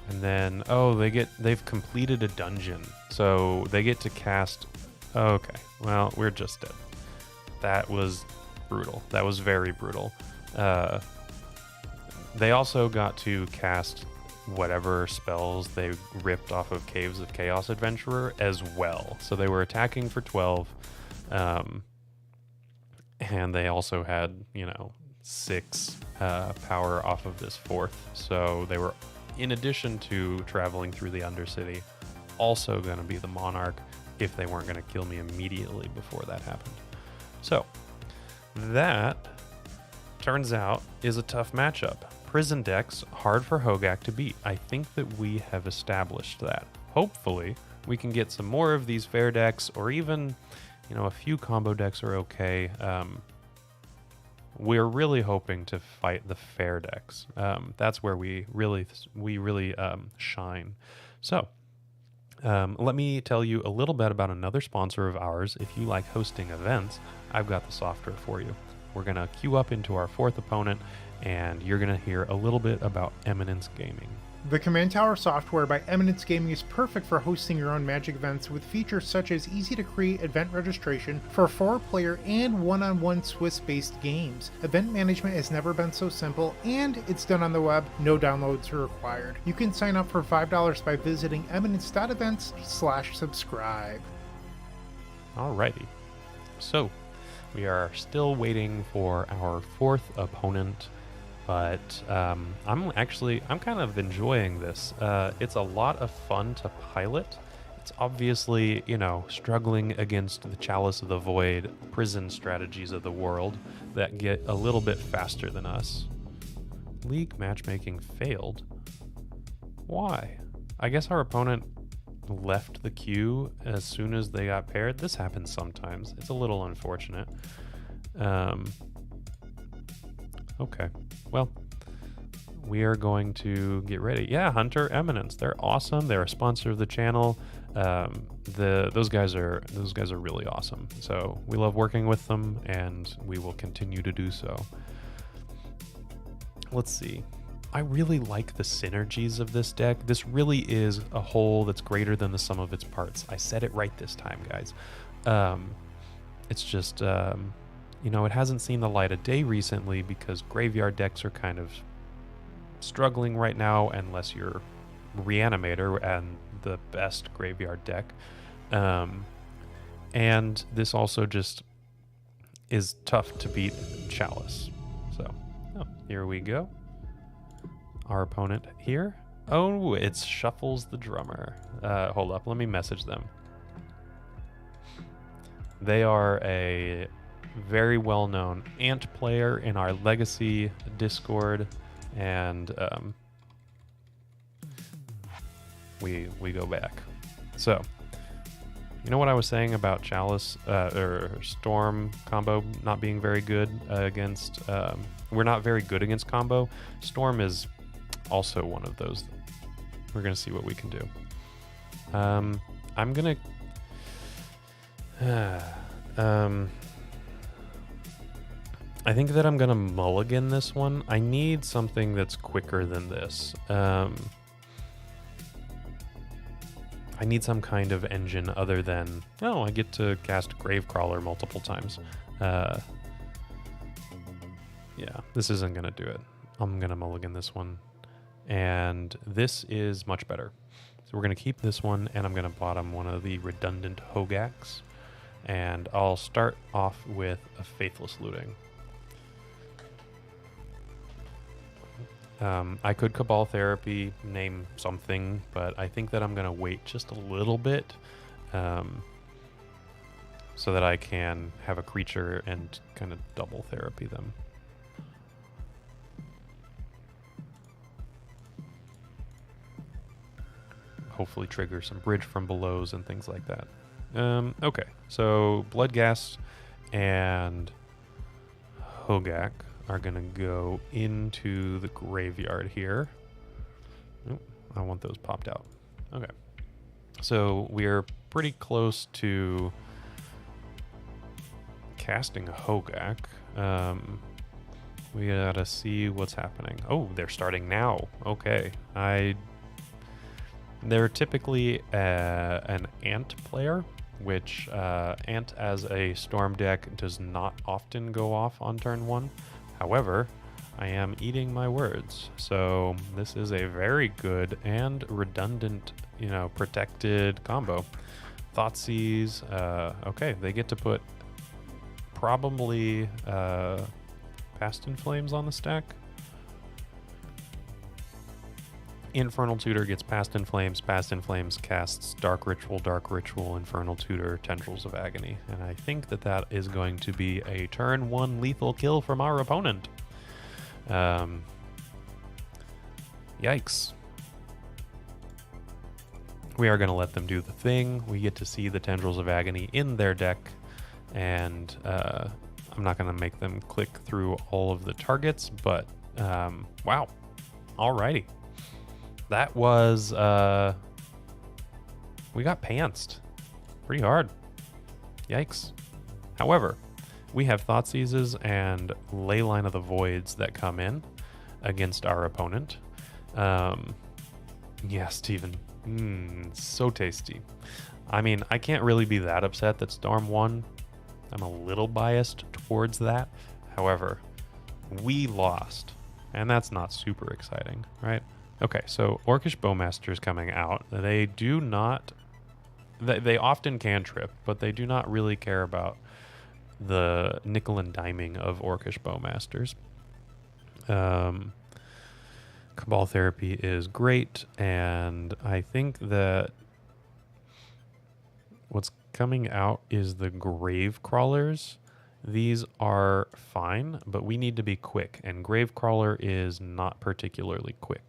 And then, oh, they've completed a dungeon. So they get to cast, okay, well, we're just dead. That was brutal. That was very brutal. They also got to cast whatever spells they ripped off of Caves of Chaos Adventurer as well. So they were attacking for 12. And they also had, 6 power off of this 4th. So they were, in addition to traveling through the Undercity, also going to be the Monarch if they weren't going to kill me immediately before that happened. So that, turns out, is a tough matchup. Prison decks, hard for Hogaak to beat. I think that we have established that. Hopefully, we can get some more of these fair decks, or even, a few combo decks are okay. We're really hoping to fight the fair decks. That's where we really shine. So, let me tell you a little bit about another sponsor of ours. If you like hosting events, I've got the software for you. We're going to queue up into our 4th opponent, and you're going to hear a little bit about Eminence Gaming. The Command Tower software by Eminence Gaming is perfect for hosting your own Magic events with features such as easy-to-create event registration for 4-player and one-on-one Swiss-based games. Event management has never been so simple, and it's done on the web. No downloads are required. You can sign up for $5 by visiting eminence.events/subscribe. Alrighty. So, we are still waiting for our 4th opponent. But I'm kind of enjoying this. It's a lot of fun to pilot. It's obviously, struggling against the Chalice of the Void prison strategies of the world that get a little bit faster than us. League matchmaking failed? Why? I guess our opponent left the queue as soon as they got paired. This happens sometimes. It's a little unfortunate. Okay. Well, we are going to get ready. Yeah, Hunter Eminence. They're awesome. They're a sponsor of the channel. Those guys are really awesome. So we love working with them, and we will continue to do so. Let's see. I really like the synergies of this deck. This really is a whole that's greater than the sum of its parts. I said it right this time, guys. It's just... it hasn't seen the light of day recently because graveyard decks are kind of struggling right now unless you're Reanimator and the best graveyard deck. And this also just is tough to beat Chalice. So, here we go. Our opponent here. Oh, it shuffles the drummer. Hold up, let me message them. They are a very well-known Ant player in our Legacy Discord, and we go back. So, you know what I was saying about Chalice or Storm combo not being very good against? We're not very good against combo. Storm is also one of those. We're gonna see what we can do. I'm gonna. I think that I'm gonna mulligan this one. I need something that's quicker than this. I need some kind of engine other than, I get to cast Gravecrawler multiple times. Yeah, this isn't gonna do it. I'm gonna mulligan this one. And this is much better. So we're gonna keep this one, and I'm gonna bottom one of the redundant Hogaaks. And I'll start off with a Faithless Looting. I could Cabal Therapy, name something, but I think that I'm going to wait just a little bit so that I can have a creature and kind of double therapy them. Hopefully trigger some bridge from belows and things like that. Okay, so Bloodghast and Hogaak are going to go into the graveyard here. Oh, I want those popped out. Okay. So we're pretty close to casting Hogaak. We gotta see what's happening. Oh, they're starting now. Okay. They're typically an Ant player, which Ant as a Storm deck does not often go off on turn 1. However, I am eating my words. So this is a very good and redundant, protected combo. Thoughtseize. Okay, they get to put probably Past in Flames on the stack. Infernal Tutor gets Past in Flames casts Dark Ritual, Infernal Tutor, Tendrils of Agony. And I think that that is going to be a turn 1 lethal kill from our opponent. Yikes. We are going to let them do the thing. We get to see the Tendrils of Agony in their deck, and I'm not going to make them click through all of the targets, but wow. Alrighty. That was, we got pantsed pretty hard. Yikes. However, we have Thoughtseizes and Leyline of the Voids that come in against our opponent. Yeah, Steven. So tasty. I mean, I can't really be that upset that Storm won. I'm a little biased towards that. However, we lost, and that's not super exciting, right? Okay, so Orcish Bowmaster is coming out. They do not... They often cantrip, but they do not really care about the nickel and diming of Orcish Bowmasters. Cabal Therapy is great, and I think that what's coming out is the Gravecrawlers. These are fine, but we need to be quick, and Gravecrawler is not particularly quick.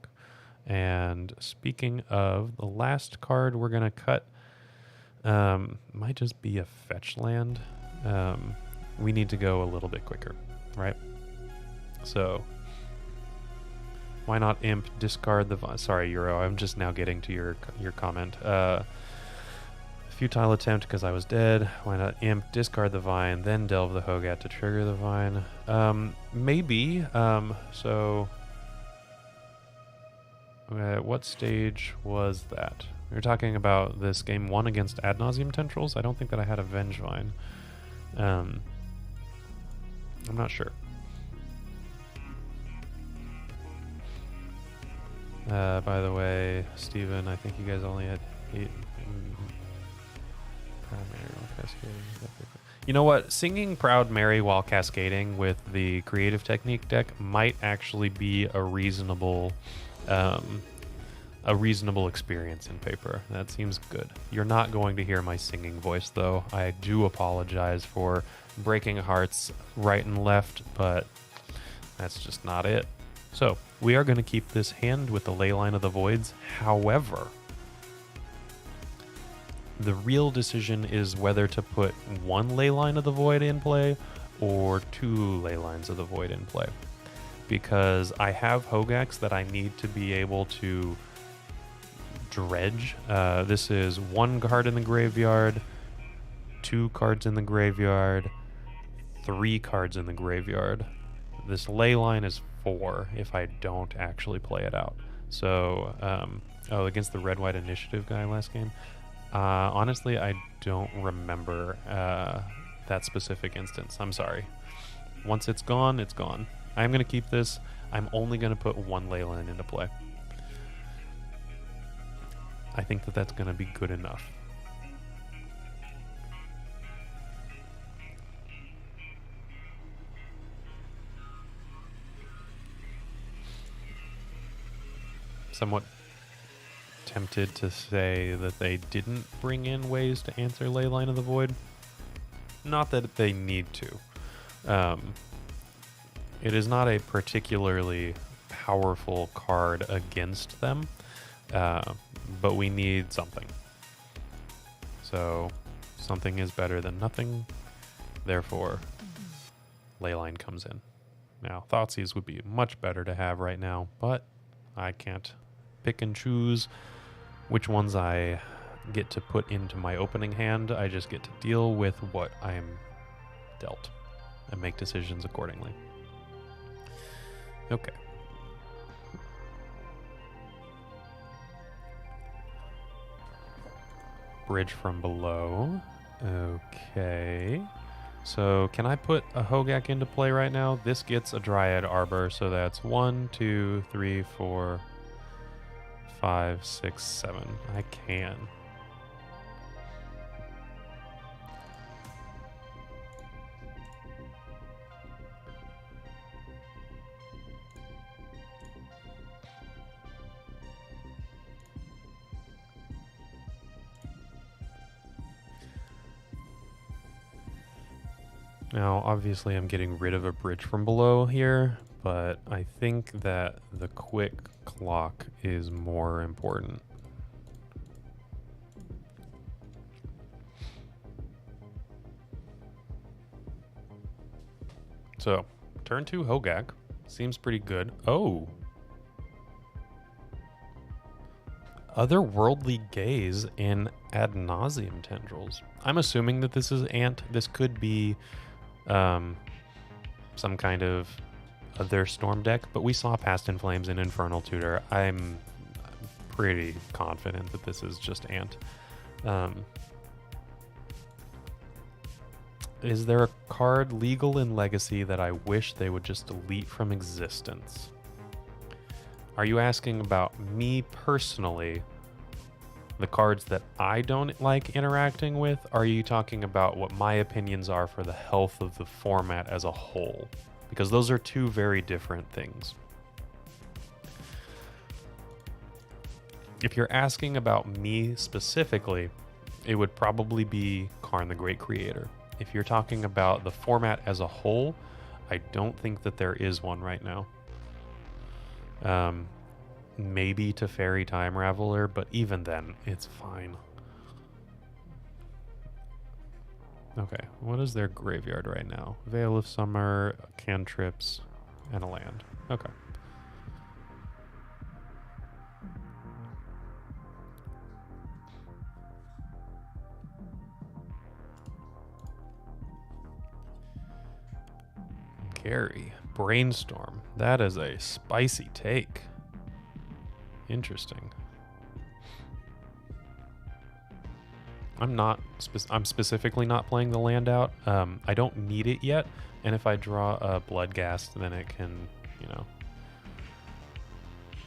And speaking of, the last card we're going to cut might just be a fetch land. We need to go a little bit quicker, right? So why not Imp, discard the... Sorry, Euro, I'm just now getting to your comment. Futile attempt because I was dead. Why not Imp, discard the Vine, then Delve the Hogaak to trigger the Vine? Maybe. So... what stage was that? We were talking about this game 1 against Ad Nauseam Tendrils. I don't think that I had a Vengevine. I'm not sure. By the way, Steven, I think you guys only had 8. You know what? Singing Proud Mary while cascading with the creative technique deck might actually be a reasonable experience in paper. That seems good. You're not going to hear my singing voice, though. I do apologize for breaking hearts right and left, but that's just not it. So, we are going to keep this hand with the Leyline of the Voids. However, the real decision is whether to put 1 Leyline of the Void in play or 2 Leylines of the Void in play. Because I have Hogaaks that I need to be able to dredge. This is 1 card in the graveyard, 2 cards in the graveyard, 3 cards in the graveyard. This Leyline is 4 if I don't actually play it out. So, against the red-white initiative guy last game. Honestly, I don't remember that specific instance. I'm sorry. Once it's gone, it's gone. I'm going to keep this. I'm only going to put 1 Leyline into play. I think that that's going to be good enough. somewhat tempted to say that they didn't bring in ways to answer Leyline of the Void. Not that they need to. It is not a particularly powerful card against them, but we need something. So something is better than nothing. Therefore, Leyline comes in. Now, Thoughtseize would be much better to have right now, but I can't pick and choose which ones I get to put into my opening hand. I just get to deal with what I am dealt and make decisions accordingly. Okay. Bridge from below. Okay. So can I put a Hogaak into play right now? This gets a Dryad Arbor, so that's 1, 2, 3, 4, 5, 6, 7. I can. Now, obviously, I'm getting rid of a bridge from below here, but I think that the quick clock is more important. So, turn 2 Hogaak. Seems pretty good. Oh! Otherworldly Gaze in Ad Nauseam Tendrils. I'm assuming that this is Ant. This could be some kind of other storm deck, but we saw Past in Flames and Infernal Tutor. I'm pretty confident that this is just Ant. Is there a card legal in Legacy that I wish they would just delete from existence? Are you asking about me personally? The cards that I don't like interacting with? Are you talking about what my opinions are for the health of the format as a whole? Because those are two very different things. If you're asking about me specifically, it would probably be Karn the Great Creator. If you're talking about the format as a whole, I don't think that there is one right now. Maybe Teferi Time Raveler, but even then, it's fine. Okay, what is their graveyard right now? Veil of Summer, cantrips, and a land. Okay. Gary, Brainstorm. That is a spicy take. Interesting. I'm specifically not playing the land out. I don't need it yet, and if I draw a Bloodghast, then it can, you know,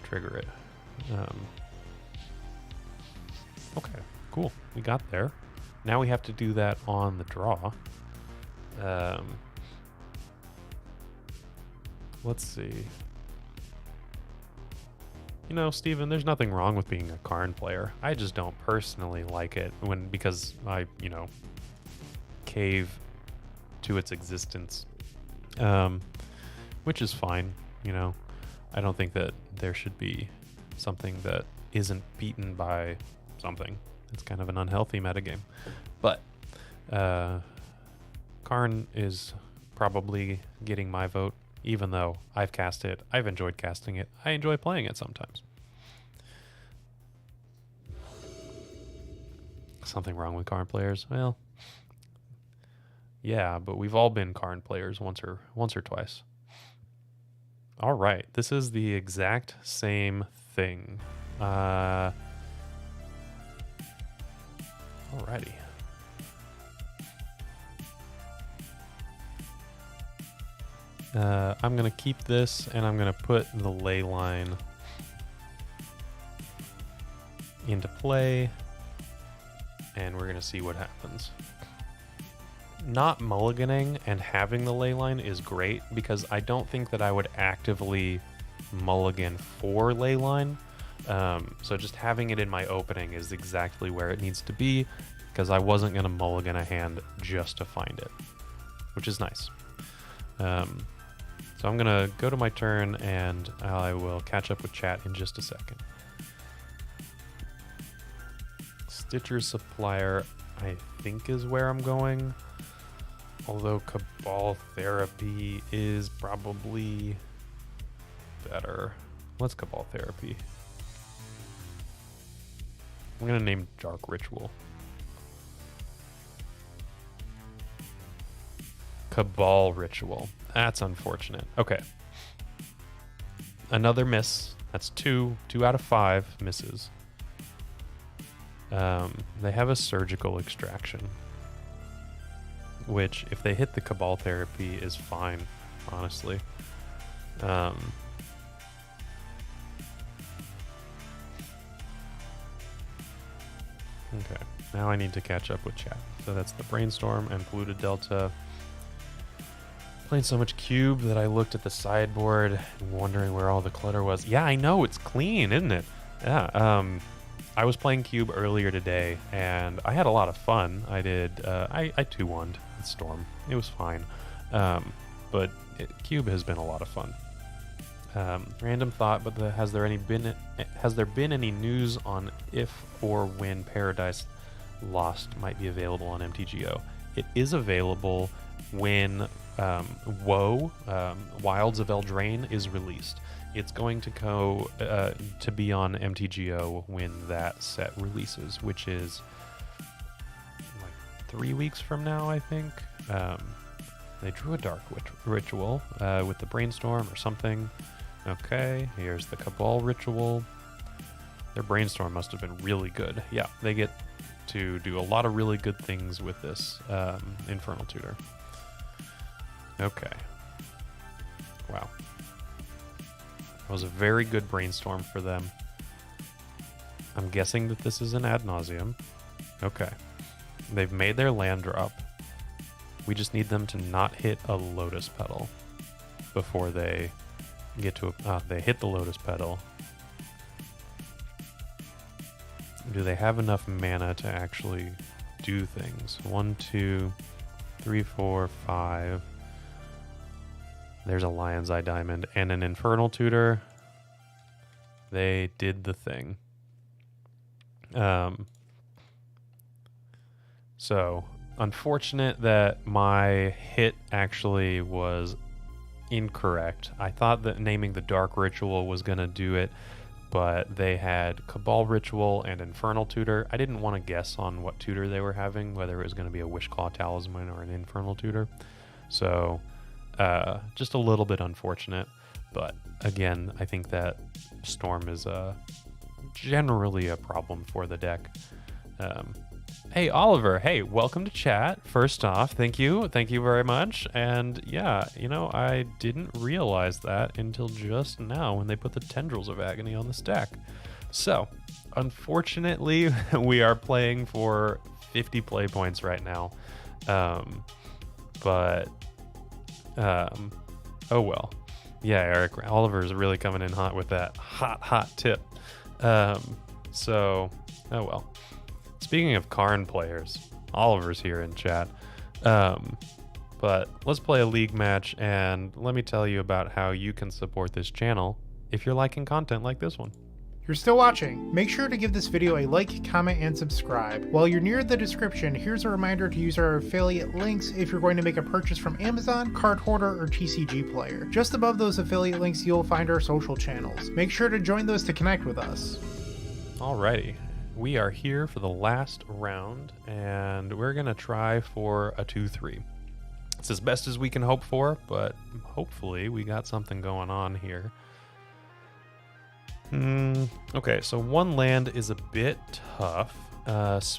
trigger it. Okay, cool. We got there. Now we have to do that on the draw. Let's see. You know, Steven, there's nothing wrong with being a Karn player. I just don't personally like it because I, you know, cave to its existence, which is fine. You know, I don't think that there should be something that isn't beaten by something. It's kind of an unhealthy metagame. But Karn is probably getting my vote. Even though I've cast it, I've enjoyed casting it, I enjoy playing it sometimes. Something wrong with Karn players? Well, yeah, but we've all been Karn players once or twice. All right, this is the exact same thing. Alrighty. I'm going to keep this, and I'm going to put the ley line into play, and we're going to see what happens. Not mulliganing and having the ley line is great, because I don't think that I would actively mulligan for ley line. So just having it in my opening is exactly where it needs to be, because I wasn't going to mulligan a hand just to find it, which is nice. So I'm going to go to my turn, and I will catch up with chat in just a second. Stitcher Supplier, I think, is where I'm going. Although Cabal Therapy is probably better. Let's Cabal Therapy. I'm going to name Dark Ritual. Cabal Ritual. That's unfortunate. Okay. Another miss. That's 2 out of 5 misses. They have a surgical extraction, which, if they hit the Cabal Therapy, is fine, honestly. Okay, now I need to catch up with chat. So that's the Brainstorm and Polluted Delta. Playing so much cube that I looked at the sideboard and wondering where all the clutter was. Yeah, I know, it's clean, isn't it? Yeah. I was playing cube earlier today, and I had a lot of fun. I did. I 2-1'd with Storm. It was fine, but cube has been a lot of fun. Random thought, but has there been any news on if or when Paradise Lost might be available on MTGO? It is available when WoW, Wilds of Eldraine, is released. It's going to go to be on MTGO when that set releases, which is like 3 weeks from now, I think. They drew a Dark Ritual with the Brainstorm or something. Okay, here's the Cabal Ritual. Their Brainstorm must have been really good. Yeah, they get to do a lot of really good things with this Infernal Tutor. Okay. Wow. That was a very good Brainstorm for them. I'm guessing that this is an Ad Nauseam. Okay. They've made their land drop. We just need them to not hit a Lotus Petal before they get to a... they hit the Lotus Petal. Do they have enough mana to actually do things? 1, 2, 3, 4, 5... There's a Lion's Eye Diamond and an Infernal Tutor. They did the thing. So, unfortunate that my hit actually was incorrect. I thought that naming the Dark Ritual was going to do it, but they had Cabal Ritual and Infernal Tutor. I didn't want to guess on what tutor they were having, whether it was going to be a Wishclaw Talisman or an Infernal Tutor. So... just a little bit unfortunate, but again, I think that Storm is generally a problem for the deck. Hey, Oliver, hey, welcome to chat. First off, thank you very much. And yeah, you know, I didn't realize that until just now when they put the Tendrils of Agony on the stack. So, unfortunately, we are playing for 50 play points right now, but... oh well. Yeah, Eric, Oliver's really coming in hot with that hot tip. So, oh well. Speaking of Karn players, Oliver's here in chat. But let's play a league match, and let me tell you about how you can support this channel if you're liking content like this one. You're still watching. Make sure to give this video a like, comment, and subscribe. While you're near the description, here's a reminder to use our affiliate links if you're going to make a purchase from Amazon, Card Hoarder, or TCG Player. Just above those affiliate links, you'll find our social channels. Make sure to join those to connect with us. Alrighty, we are here for the last round, and we're gonna try for a 2-3. It's as best as we can hope for, but hopefully we got something going on here. Okay, so one land is a bit tough,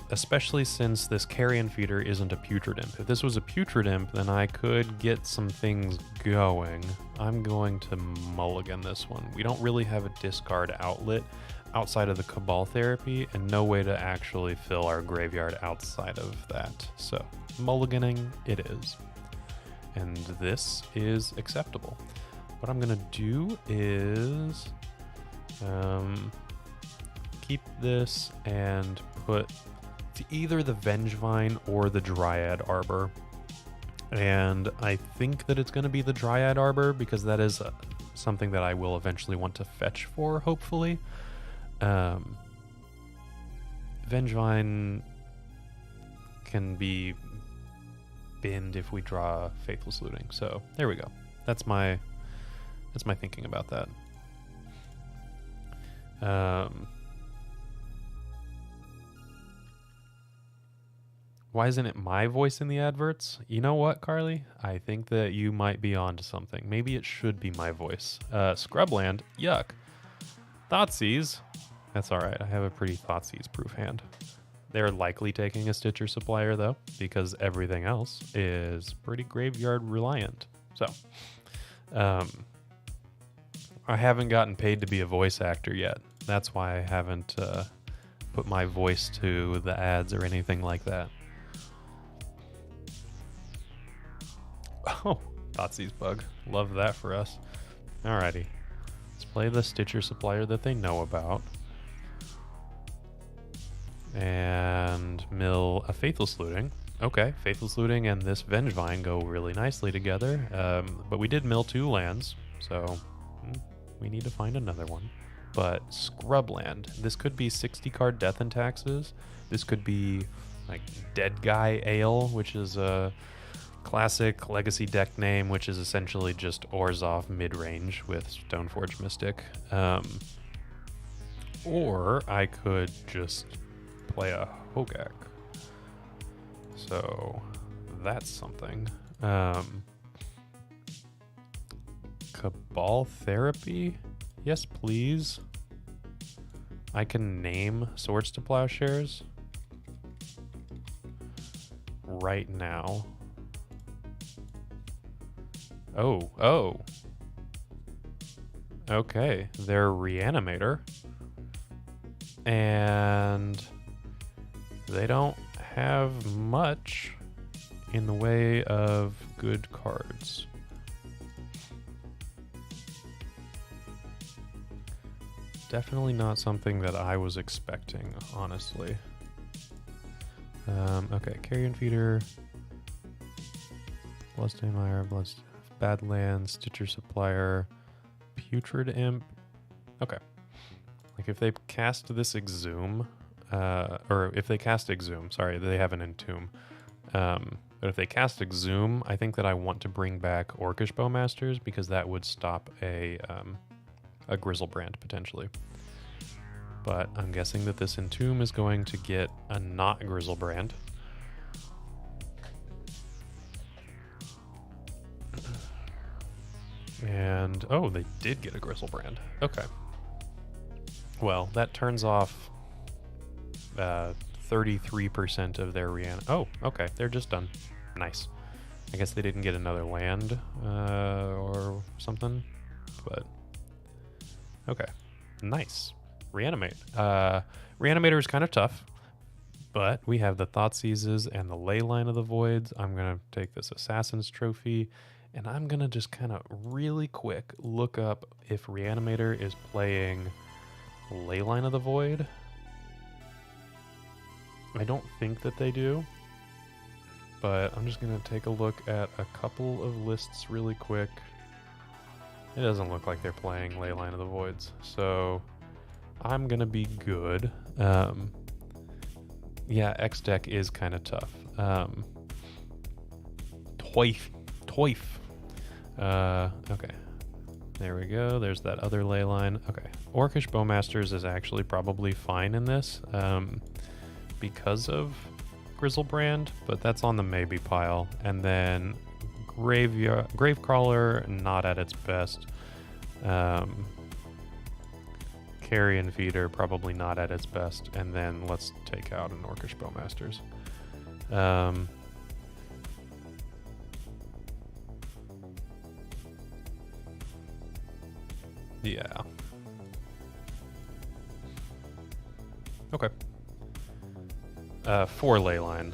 especially since this Carrion Feeder isn't a Putrid Imp. If this was a Putrid Imp, then I could get some things going. I'm going to mulligan this one. We don't really have a discard outlet outside of the Cabal Therapy, and no way to actually fill our graveyard outside of that. So, mulliganing it is. And this is acceptable. What I'm going to do is... keep this and put either the Vengevine or the Dryad Arbor. And I think that it's going to be the Dryad Arbor because that is something that I will eventually want to fetch for, hopefully. Vengevine can be binned if we draw Faithless Looting. So there we go. That's my thinking about that. Why isn't it my voice in the adverts? You know what, Carly? I think that you might be onto something. Maybe it should be my voice. Scrubland, yuck. Thoughtseize, that's all right. I have a pretty Thoughtseize proof hand. They're likely taking a Stitcher Supplier though, because everything else is pretty graveyard reliant. So, I haven't gotten paid to be a voice actor yet. That's why I haven't put my voice to the ads or anything like that. Oh, Thoughtseize bug. Love that for us. Alrighty. Let's play the Stitcher Supplier that they know about. And mill a Faithless Looting. Okay, Faithless Looting and this Vengevine go really nicely together. But we did mill 2 lands, so we need to find another one. But Scrubland. This could be 60 card Death and Taxes. This could be like Dead Guy Ale, which is a classic Legacy deck name, which is essentially just Orzhov mid-range with Stoneforge Mystic. Or I could just play a Hogaak. So that's something. Cabal Therapy? Yes, please. I can name Swords to Plowshares right now. Oh. Okay, they're Reanimator. And they don't have much in the way of good cards. Definitely not something that I was expecting, honestly. Okay, Carrion Feeder, Bloodstained Mire, Badlands, Stitcher Supplier, Putrid Imp. Okay. Like if they cast this Exhume, or if they cast Exhume, sorry, they have an Entomb. But if they cast Exhume, I think that I want to bring back Orcish Bowmasters because that would stop a Grizzlebrand potentially. But I'm guessing that this Entomb is going to get a not Grizzlebrand. And, oh, they did get a Grizzlebrand. Okay. Well, that turns off 33% of their Oh, okay, they're just done. Nice. I guess they didn't get another land or something, but okay. Nice. Reanimate. Reanimator is kind of tough, but we have the Thoughtseizes and the Leyline of the Voids. I'm going to take this Assassin's Trophy, and I'm going to just kind of really quick look up if Reanimator is playing Leyline of the Void. I don't think that they do, but I'm just going to take a look at a couple of lists really quick. It doesn't look like they're playing Leyline of the Voids, so I'm going to be good. Yeah, X deck is kind of tough. Toif. Okay. There we go. There's that other Leyline. Okay. Orcish Bowmasters is actually probably fine in this because of Grizzlebrand, but that's on the maybe pile. And then Gravecrawler, not at its best. Carrion Feeder, probably not at its best. And then let's take out an Orcish Bowmasters. Yeah. Okay. 4 Leyline.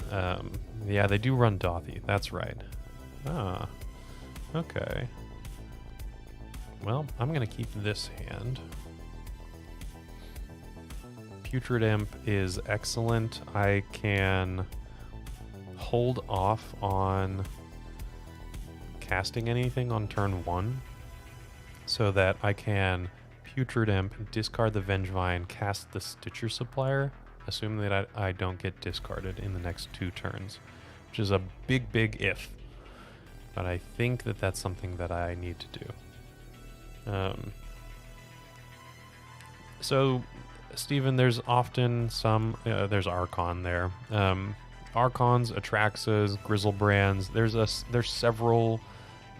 Yeah, they do run Dothy. That's right. Ah. Okay. Well, I'm going to keep this hand. Putrid Imp is excellent. I can hold off on casting anything on turn 1 so that I can Putrid Imp, discard the Vengevine, cast the Stitcher Supplier, assuming that I don't get discarded in the next 2 turns, which is a big, big if. But I think that that's something that I need to do. So, Steven, there's often some... there's Archon there. Archons, Atraxas, Grizzlebrands. There's several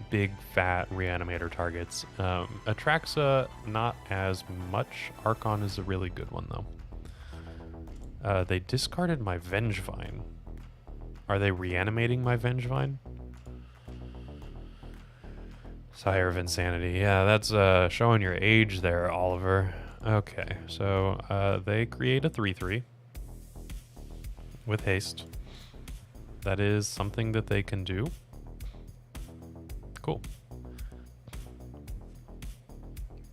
big, fat Reanimator targets. Atraxa, not as much. Archon is a really good one, though. They discarded my Vengevine. Are they reanimating my Vengevine? Sire of Insanity. Yeah, that's showing your age there, Oliver. Okay, so they create a 3/3 with haste. That is something that they can do. Cool.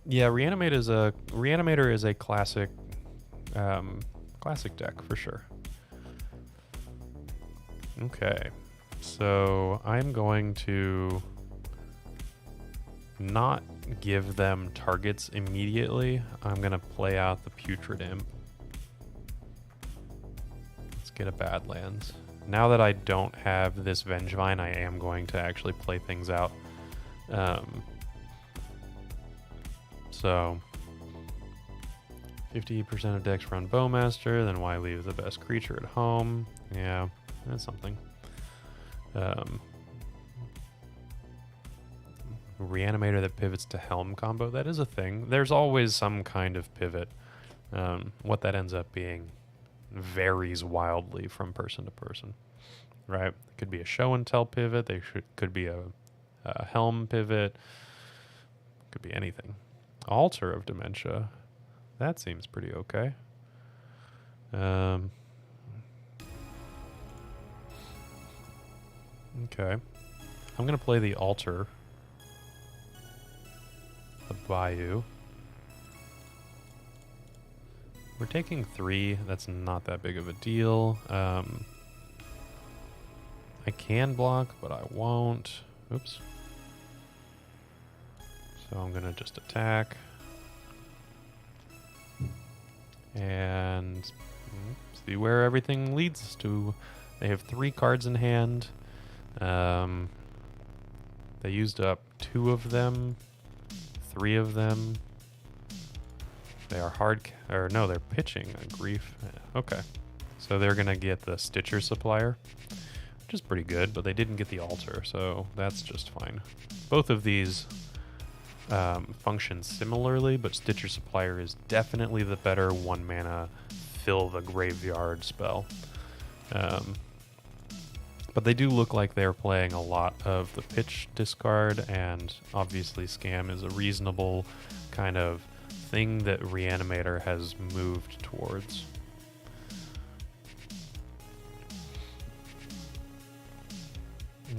Yeah, Reanimator is a classic classic deck for sure. Okay, so I'm going to not give them targets immediately. I'm going to play out the Putrid Imp. Let's get a Badlands. Now that I don't have this Vengevine, I am going to actually play things out. So 50% of decks run Bowmaster, then why leave the best creature at home? Yeah, that's something. Reanimator that pivots to Helm combo, that is a thing. There's always some kind of pivot. What that ends up being varies wildly from person to person, right? It could be a show and tell pivot. Could be a Helm pivot. Could be anything. Altar of Dementia. That seems pretty okay. Okay. I'm going to play the Altar. The Bayou. We're taking 3. That's not that big of a deal. I can block, but I won't. Oops. So I'm going to just attack. And see where everything leads us to. They have 3 cards in hand. They used up 2 of them. 3 of them. They are they're pitching a Grief. Okay. So they're going to get the Stitcher Supplier, which is pretty good, but they didn't get the Altar, so that's just fine. Both of these function similarly, but Stitcher Supplier is definitely the better 1 mana fill the graveyard spell. But they do look like they're playing a lot of the pitch discard, and obviously Scam is a reasonable kind of thing that Reanimator has moved towards.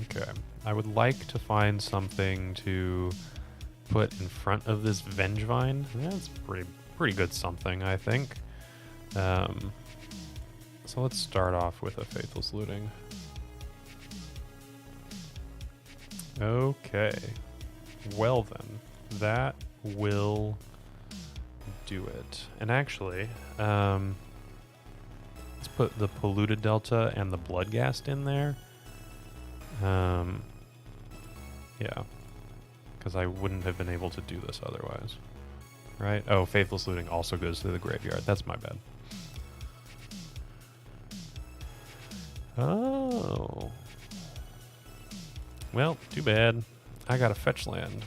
Okay, I would like to find something to put in front of this Vengevine. Yeah, it's pretty good something, I think. So let's start off with a Faithless Looting. Okay. Well then, that will do it. And actually, let's put the Polluted Delta and the Bloodghast in there. Yeah. Because I wouldn't have been able to do this otherwise. Right? Oh, Faithless Looting also goes to the graveyard. That's my bad. Oh. Well, too bad. I got a fetch land.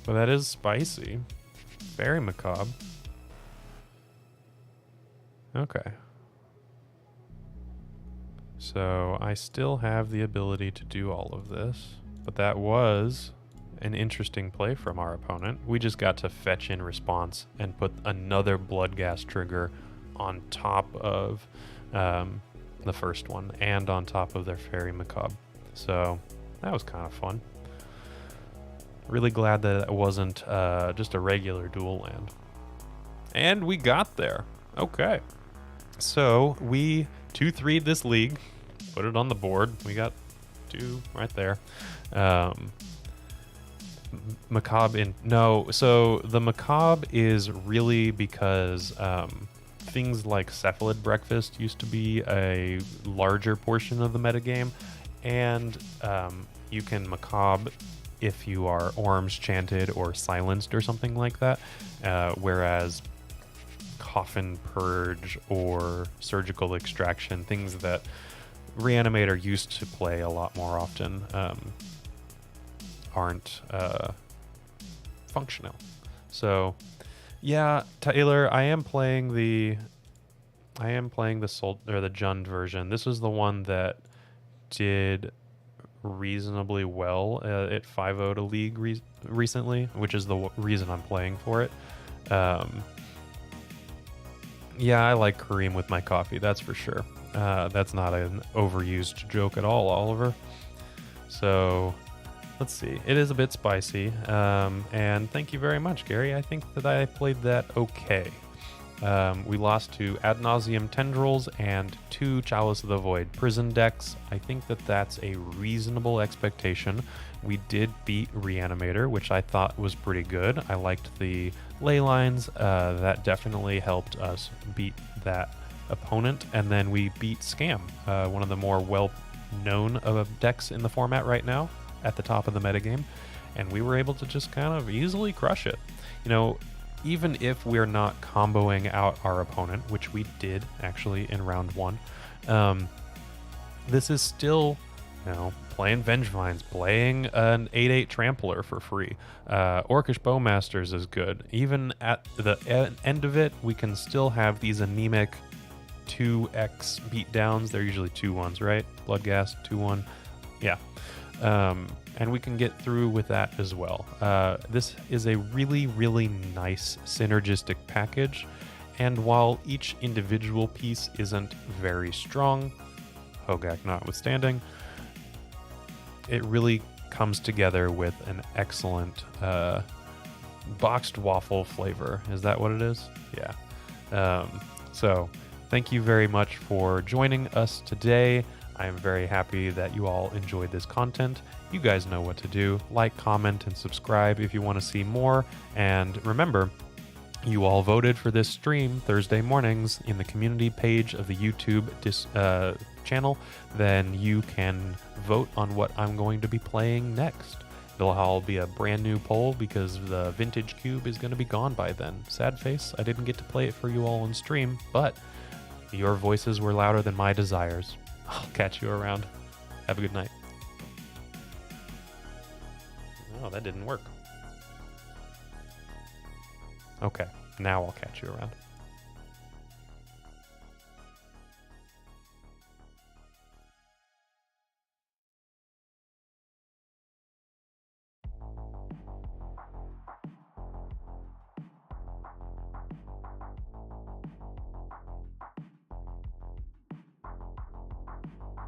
But that is spicy. Very macabre. Okay. So I still have the ability to do all of this. But that was an interesting play from our opponent. We just got to fetch in response and put another Bloodghast trigger on top of the first one and on top of their Fairy Macabre. So that was kind of fun. Really glad that it wasn't just a regular dual land. And we got there. Okay. So we 2-3'd this league. Put it on the board. We got 2 right there. Macabre in... No, so the macabre is really because things like Cephalid Breakfast used to be a larger portion of the metagame. And you can macabre if you are Orms Chanted or Silenced or something like that. Whereas Coffin Purge or Surgical Extraction, things that Reanimator used to play a lot more often, aren't functional. So yeah, Taylor, I am playing the Jund version. This is the one that did reasonably well at 5-0 to League recently, which is the reason I'm playing for it. Yeah, I like Karim with my coffee, that's for sure. That's not an overused joke at all, Oliver. So, let's see. It is a bit spicy, and thank you very much, Gary. I think that I played that okay. We lost to Ad Nauseam Tendrils and 2 Chalice of the Void prison decks. I think that that's a reasonable expectation. We did beat Reanimator, which I thought was pretty good. I liked the ley lines. That definitely helped us beat that opponent. And then we beat Scam, one of the more well-known decks in the format right now, at the top of the metagame. And we were able to just kind of easily crush it. You know, even if we're not comboing out our opponent, which we did actually in round 1, this is still, you know, playing Vengevines, playing an 8/8 Trampler for free. Orcish Bowmasters is good. Even at the end of it, we can still have these anemic 2x beatdowns. They're usually 2-1s, right? Bloodghast, 2-1. Yeah. And we can get through with that as well. This is a really, really nice synergistic package. And while each individual piece isn't very strong, Hogaak notwithstanding, it really comes together with an excellent boxed waffle flavor. Is that what it is? Yeah. So thank you very much for joining us today. I am very happy that you all enjoyed this content. You guys know what to do. Like, comment, and subscribe if you want to see more. And remember, you all voted for this stream Thursday mornings in the community page of the YouTube channel. Then you can vote on what I'm going to be playing next. It'll all be a brand new poll because the Vintage Cube is going to be gone by then. Sad face, I didn't get to play it for you all on stream, but your voices were louder than my desires. I'll catch you around. Have a good night. Oh, that didn't work. Okay, now I'll catch you around.